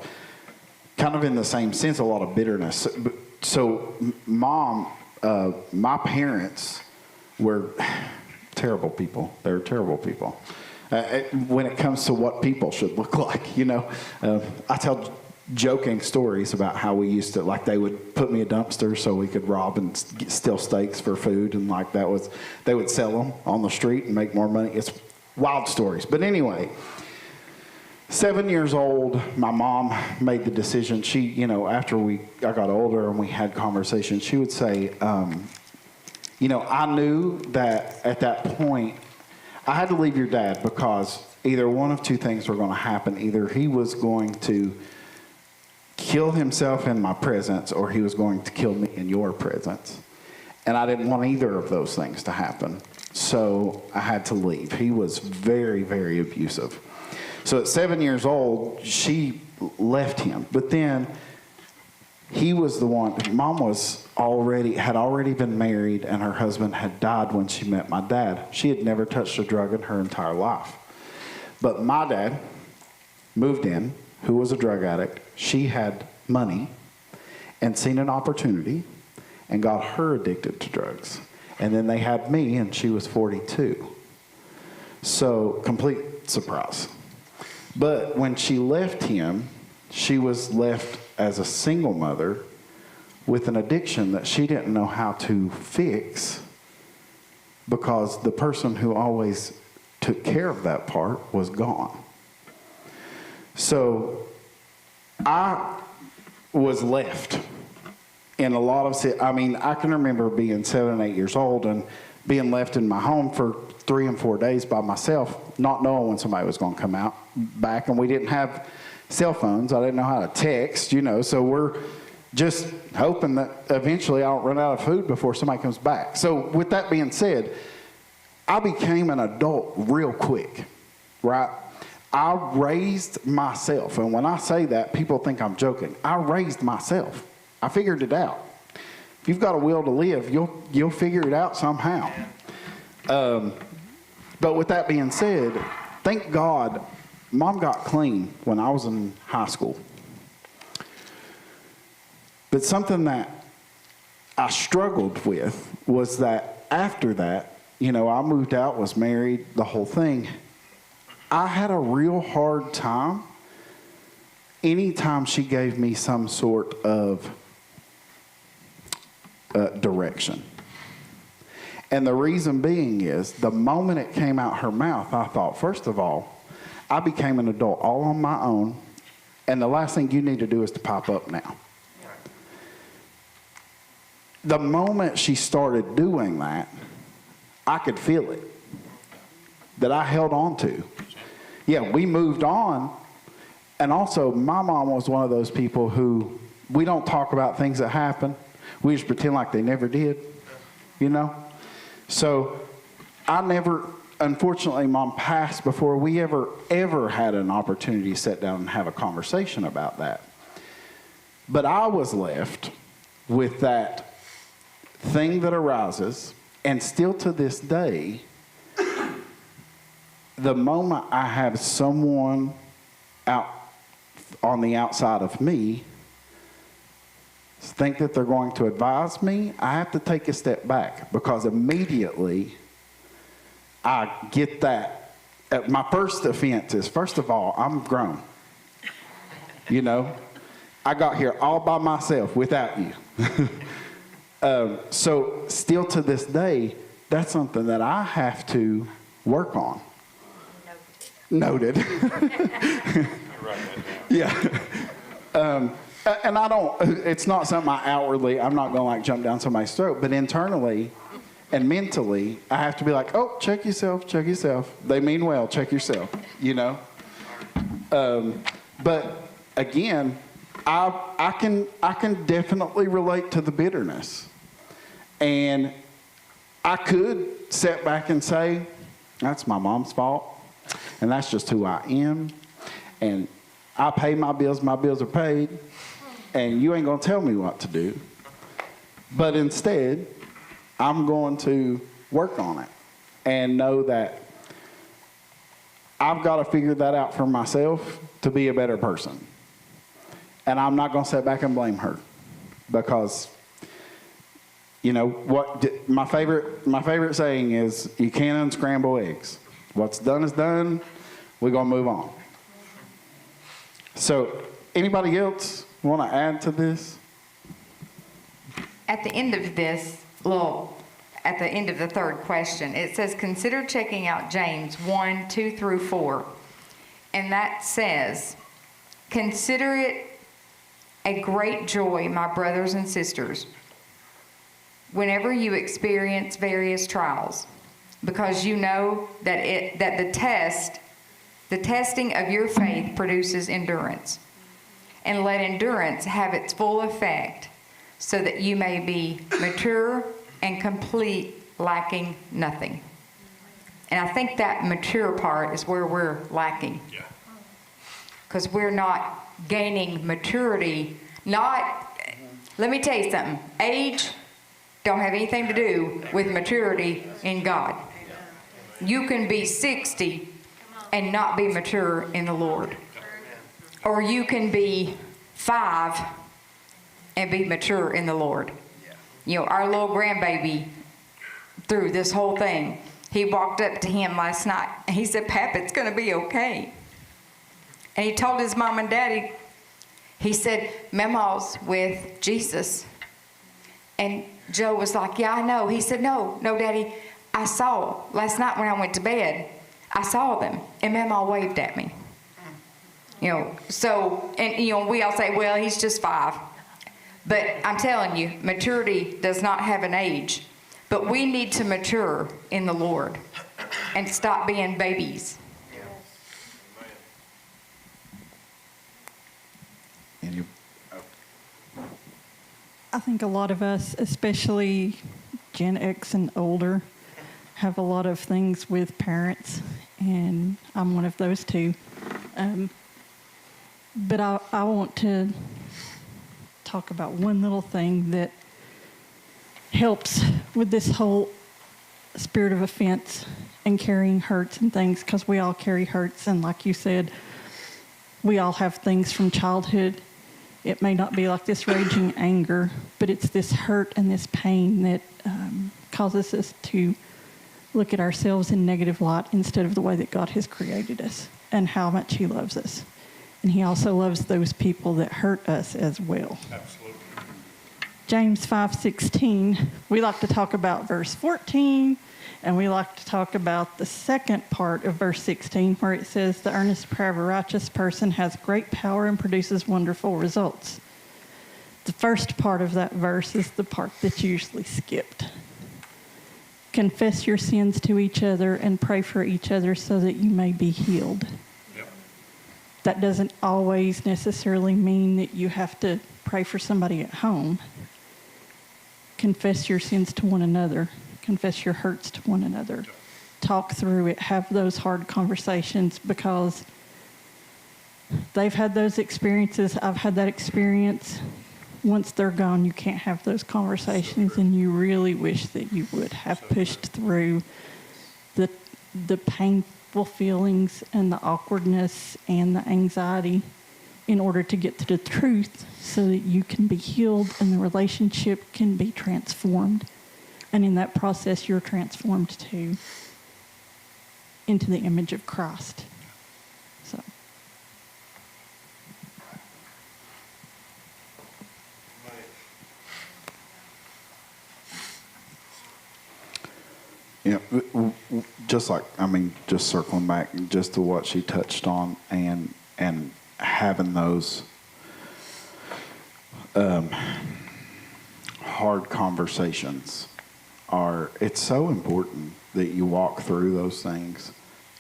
kind of in the same sense, a lot of bitterness. So my parents were terrible people. They were terrible people. When it comes to what people should look like, you know. I tell joking stories about how we used to, like, they would put me in a dumpster so we could rob and steal steaks for food, and like that was, they would sell them on the street and make more money. It's wild stories. But anyway, 7 years old, my mom made the decision. She, you know, after I got older and we had conversations, she would say, you know, I knew that at that point I had to leave your dad because either one of two things were going to happen. Either he was going to kill himself in my presence, or he was going to kill me in your presence. And I didn't want either of those things to happen. So I had to leave. He was very, very abusive. So at 7 years old, she left him. But then he was the one, Mom had already been married, and her husband had died when she met my dad. She had never touched a drug in her entire life. But my dad moved in, who was a drug addict. She had money and seen an opportunity and got her addicted to drugs. And then they had me, and she was 42. So, complete surprise. But when she left him, she was left as a single mother with an addiction that she didn't know how to fix, because the person who always took care of that part was gone. So I was left in a lot of, I mean, I can remember being 7 and 8 years old and being left in my home for 3 and 4 days by myself, not knowing when somebody was going to come back. And we didn't have cell phones. I didn't know how to text, you know, so we're just hoping that eventually I don't run out of food before somebody comes back. So with that being said, I became an adult real quick, right? I raised myself. And when I say that, people think I'm joking. I raised myself. I figured it out. If you've got a will to live, you'll figure it out somehow. But with that being said, thank God, Mom got clean when I was in high school. But something that I struggled with was that after that, you know, I moved out, was married, the whole thing. I had a real hard time anytime she gave me some sort of direction. And the reason being is, the moment it came out her mouth, I thought, first of all, I became an adult all on my own, and the last thing you need to do is to pop up now. The moment she started doing that, I could feel it, that I held on to. Yeah, we moved on. And also, my mom was one of those people who, we don't talk about things that happen. We just pretend like they never did, you know? So unfortunately, Mom passed before we ever had an opportunity to sit down and have a conversation about that. But I was left with that thing that arises, and still to this day, the moment I have someone out on the outside of me think that they're going to advise me, I have to take a step back, because immediately I get that. My first offense is, first of all, I'm grown. You know, I got here all by myself without you. So still to this day, that's something that I have to work on. Noted. Yeah. And I don't, it's not something I'm not going to like jump down somebody's throat, but internally and mentally, I have to be like, oh, check yourself. They mean well, check yourself, you know? But again, I can definitely relate to the bitterness. And I could sit back and say, that's my mom's fault. And that's just who I am. And I pay my bills are paid. And you ain't going to tell me what to do. But instead, I'm going to work on it and know that I've got to figure that out for myself to be a better person. And I'm not going to sit back and blame her, because you know what, my favorite saying is, you can't unscramble eggs. What's done is done. We're going to move on. So anybody else want to add to this? At the end of this, at the end of the third question, it says, consider checking out James 1:2-4. And that says, consider it a great joy, my brothers and sisters, whenever you experience various trials, because you know that the testing of your faith produces endurance. And let endurance have its full effect, so that you may be mature and complete, lacking nothing. And I think that mature part is where we're lacking. Yeah. Because we're not gaining maturity. Let me tell you something. Age don't have anything to do with maturity in God. You can be 60 and not be mature in the Lord. Or you can be 5 and be mature in the Lord. You know, our little grandbaby, through this whole thing, he walked up to him last night and he said, Pap, it's going to be okay. And he told his mom and daddy, he said, Mama's with Jesus. And Joe was like, yeah, I know. He said, no, Daddy, I saw last night when I went to bed, I saw them, and Mama waved at me. You know, so, and you know, we all say, well, he's just 5. But I'm telling you, maturity does not have an age. But we need to mature in the Lord and stop being babies. I think a lot of us, especially Gen X and older, have a lot of things with parents, and I'm one of those too. But I want to talk about one little thing that helps with this whole spirit of offense and carrying hurts and things, because we all carry hurts, and like you said, we all have things from childhood. It may not be like this raging anger, but it's this hurt and this pain that causes us to look at ourselves in negative light instead of the way that God has created us and how much He loves us. And He also loves those people that hurt us as well. Absolutely. James 5:16, we like to talk about verse 14, and we like to talk about the second part of verse 16, where it says, the earnest prayer of a righteous person has great power and produces wonderful results. The first part of that verse is the part that's usually skipped. Confess your sins to each other and pray for each other so that you may be healed. Yep. That doesn't always necessarily mean that you have to pray for somebody at home. Confess your sins to one another. Confess your hurts to one another. Talk through it. Have those hard conversations, because they've had those experiences. I've had that experience. Once they're gone, you can't have those conversations, and you really wish that you would have pushed through the painful feelings and the awkwardness and the anxiety in order to get to the truth, so that you can be healed and the relationship can be transformed. And in that process, you're transformed too into the image of Christ. So. Yeah, just circling back just to what she touched on, and having those hard conversations it's so important that you walk through those things.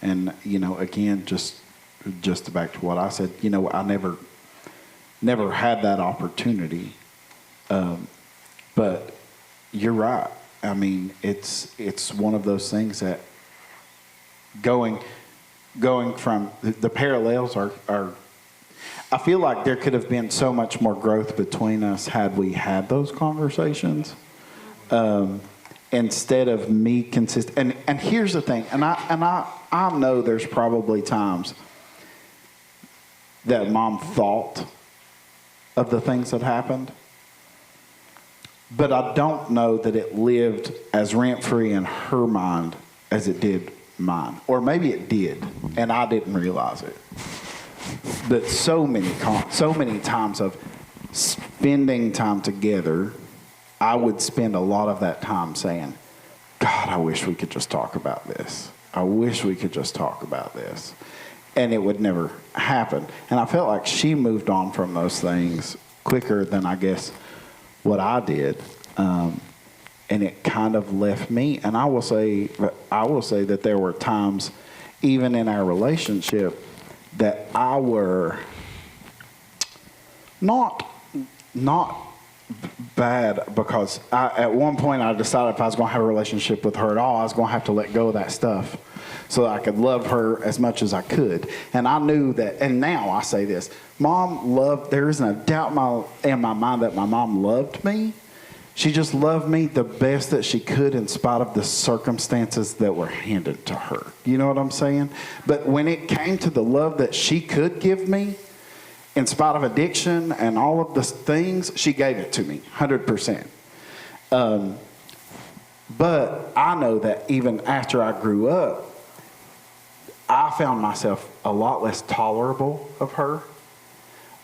And, you know, again, just just back to what I said, you know, I never had that opportunity. But you're right. I mean, it's one of those things that going from the parallels are I feel like there could have been so much more growth between us had we had those conversations. Instead of me and here's the thing, and I know there's probably times that Mom thought of the things that happened, but I don't know that it lived as rent-free in her mind as it did mine. Or maybe it did, and I didn't realize it. But so many times of spending time together, I would spend a lot of that time saying, God, I wish we could just talk about this. I wish we could just talk about this. And it would never happen. And I felt like she moved on from those things quicker than I guess what I did. And it kind of left me. And I will say that there were times, even in our relationship, that I were not bad, because at one point I decided if I was going to have a relationship with her at all, I was going to have to let go of that stuff so that I could love her as much as I could. And I knew that, and now I say this, there isn't a doubt in my mind that my mom loved me. She just loved me the best that she could in spite of the circumstances that were handed to her. You know what I'm saying? But when it came to the love that she could give me, in spite of addiction and all of the things, she gave it to me, 100%. But I know that even after I grew up, I found myself a lot less tolerable of her,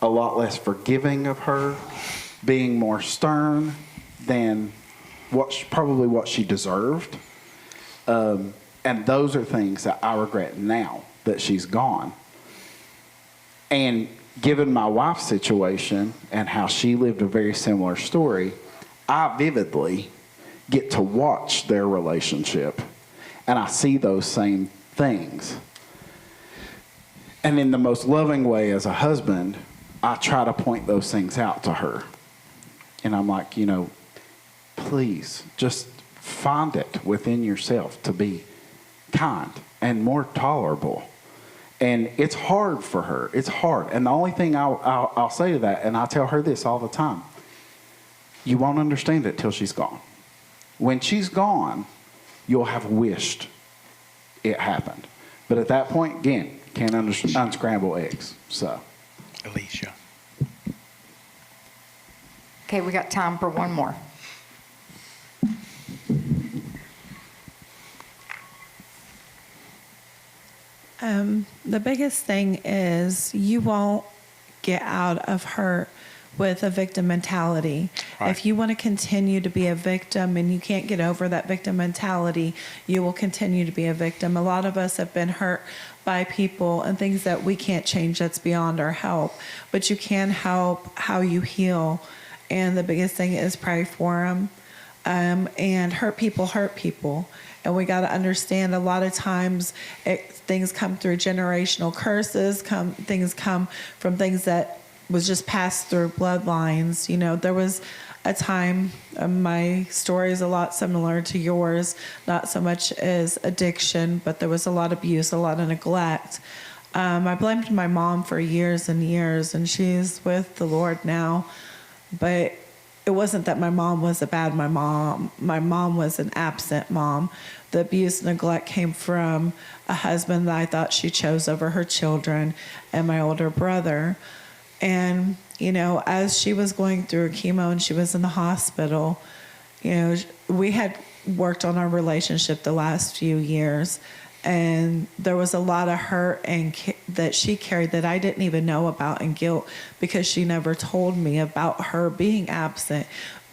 a lot less forgiving of her, being more stern than what she deserved. And those are things that I regret now that she's gone. And given my wife's situation and how she lived a very similar story, I vividly get to watch their relationship, and I see those same things. And in the most loving way as a husband, I try to point those things out to her. And I'm like, you know, please just find it within yourself to be kind and more tolerable. And it's hard for her. It's hard. And the only thing I'll say to that, and I tell her this all the time, you won't understand it till she's gone. When she's gone, you'll have wished it happened. But at that point, again, can't unscramble eggs. So, Alicia. Okay, we got time for one more. The biggest thing is you won't get out of hurt with a victim mentality. Right. If you want to continue to be a victim and you can't get over that victim mentality, you will continue to be a victim. A lot of us have been hurt by people and things that we can't change, that's beyond our help. But you can help how you heal. And the biggest thing is pray for them. And hurt people. And we got to understand a lot of times things come through generational curses, things come from things that was just passed through bloodlines. You know, there was a time, my story is a lot similar to yours, not so much as addiction, but there was a lot of abuse, a lot of neglect. I blamed my mom for years and years, and she's with the Lord now. But it wasn't that my mom was a bad mom. My mom was an absent mom. The abuse and neglect came from a husband that I thought she chose over her children and my older brother. And, you know, as she was going through chemo and she was in the hospital, you know, we had worked on our relationship the last few years. And there was a lot of hurt and that she carried that I didn't even know about, and guilt because she never told me about her being absent.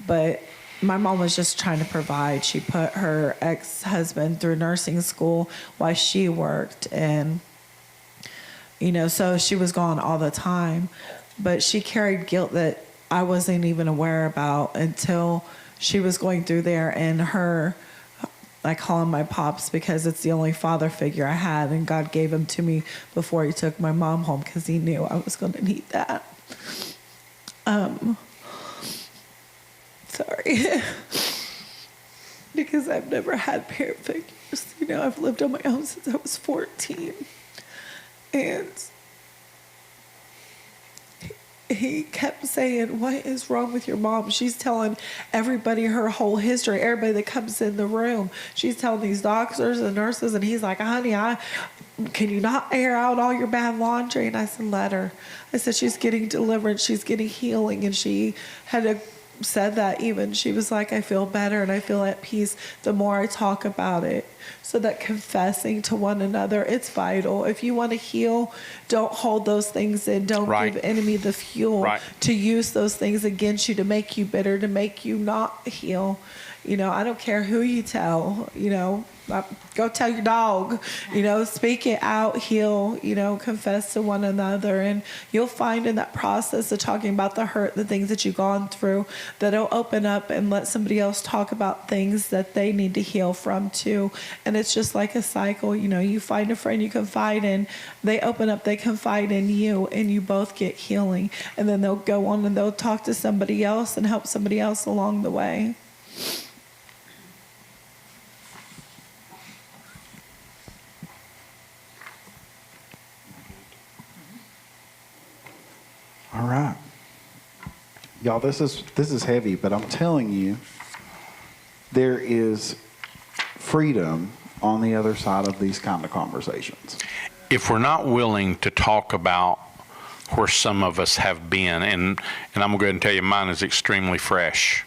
But my mom was just trying to provide. She put her ex-husband through nursing school while she worked. And, you know, so she was gone all the time. But she carried guilt that I wasn't even aware about until she was going through there, and her I call him my pops because it's the only father figure I had, and God gave him to me before he took my mom home because he knew I was going to need that. Sorry. Because I've never had parent figures. You know, I've lived on my own since I was 14. And he kept saying, what is wrong with your mom? She's telling everybody her whole history, everybody that comes in the room. She's telling these doctors and nurses, and he's like, honey, can you not air out all your bad laundry? And I said, let her. I said, she's getting deliverance, she's getting healing. And she had said that even. She was like, I feel better and I feel at peace the more I talk about it. So that confessing to one another, it's vital. If you want to heal, don't hold those things in. Don't give the enemy the fuel to use those things against you, to make you bitter, to make you not heal. You know, I don't care who you tell, you know, go tell your dog, you know, speak it out, heal, you know, confess to one another. And you'll find in that process of talking about the hurt, the things that you've gone through, that it'll open up and let somebody else talk about things that they need to heal from too. And it's just like a cycle. You know, you find a friend you confide in, they open up, they confide in you, and you both get healing. And then they'll go on and they'll talk to somebody else and help somebody else along the way. All right. Y'all, this is heavy, but I'm telling you, there is freedom on the other side of these kind of conversations. If we're not willing to talk about where some of us have been, and I'm going to go ahead and tell you, mine is extremely fresh.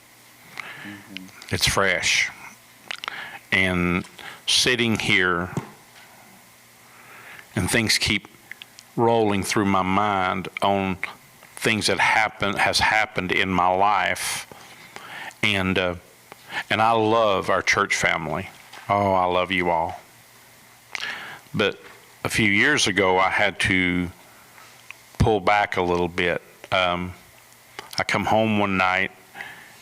Mm-hmm. It's fresh. And sitting here, and things keep rolling through my mind on things that has happened in my life, and I love our church family. Oh, I love you all. But a few years ago, I had to pull back a little bit. I come home one night,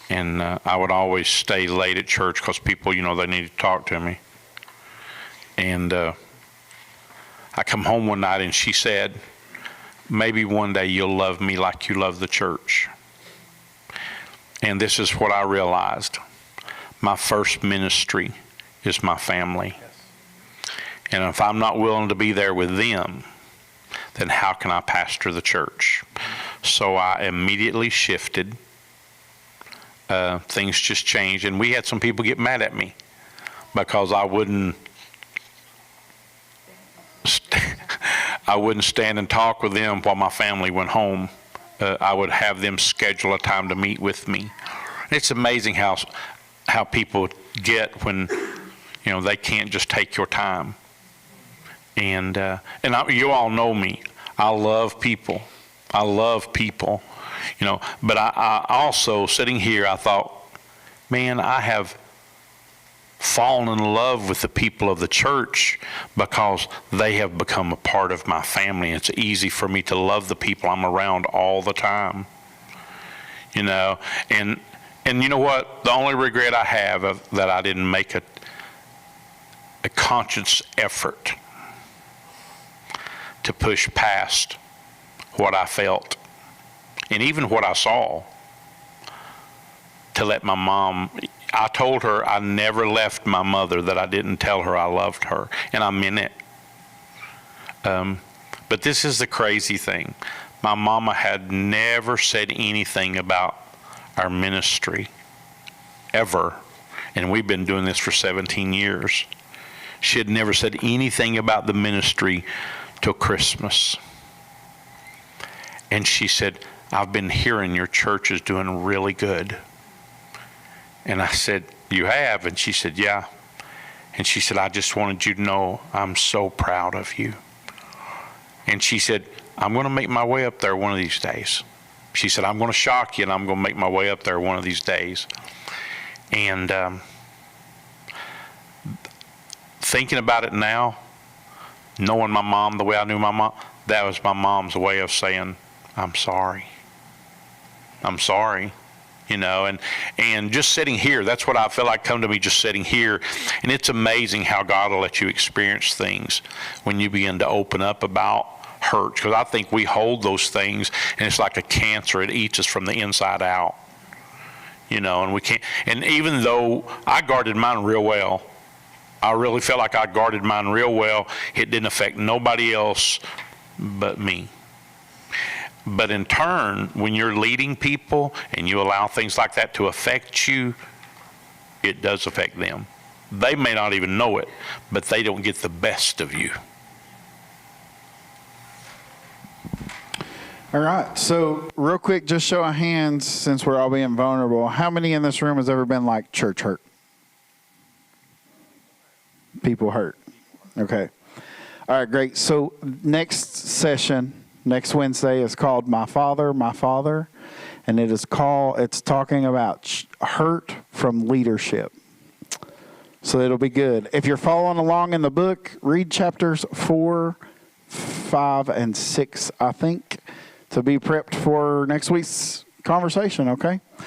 and I would always stay late at church because people, you know, they need to talk to me. And I come home one night, and she said, maybe one day you'll love me like you love the church. And this is what I realized. My first ministry is my family. And if I'm not willing to be there with them, then how can I pastor the church? So I immediately shifted. Things just changed. And we had some people get mad at me because I wouldn't stand and talk with them while my family went home. I would have them schedule a time to meet with me. It's amazing how people get when, you know, they can't just take your time. And you all know me. I love people. I love people, you know. But I also, sitting here, I thought, man, I have fallen in love with the people of the church because they have become a part of my family. It's easy for me to love the people I'm around all the time, you know. And you know what? The only regret I have of that I didn't make a conscious effort to push past what I felt and even what I saw, to let my mom. I told her I never left my mother that I didn't tell her I loved her, and I meant it. But this is the crazy thing. My mama had never said anything about our ministry, ever. And we've been doing this for 17 years. She had never said anything about the ministry till Christmas. And she said, I've been hearing your church is doing really good. And I said, you have? And she said, yeah. And she said, I just wanted you to know I'm so proud of you. And she said, I'm going to make my way up there one of these days. She said, I'm going to shock you, and I'm going to make my way up there one of these days. And thinking about it now, knowing my mom the way I knew my mom, that was my mom's way of saying, I'm sorry. I'm sorry. you know, and just sitting here, that's what I feel like come to me just sitting here. And it's amazing how God will let you experience things when you begin to open up about hurt, because I think we hold those things and it's like a cancer. It eats us from the inside out, you know, and we can't. And even though I guarded mine real well, I really felt like I guarded mine real well, it didn't affect nobody else but me. But in turn, when you're leading people and you allow things like that to affect you, it does affect them. They may not even know it, but they don't get the best of you. All right. So real quick, just show of hands, since we're all being vulnerable. How many in this room has ever been like church hurt? People hurt. Okay. All right, great. So next session, next Wednesday, is called My Father, My Father. And it's talking about hurt from leadership. So it'll be good. If you're following along in the book, read chapters 4, 5, and 6, I think, to be prepped for next week's conversation, okay?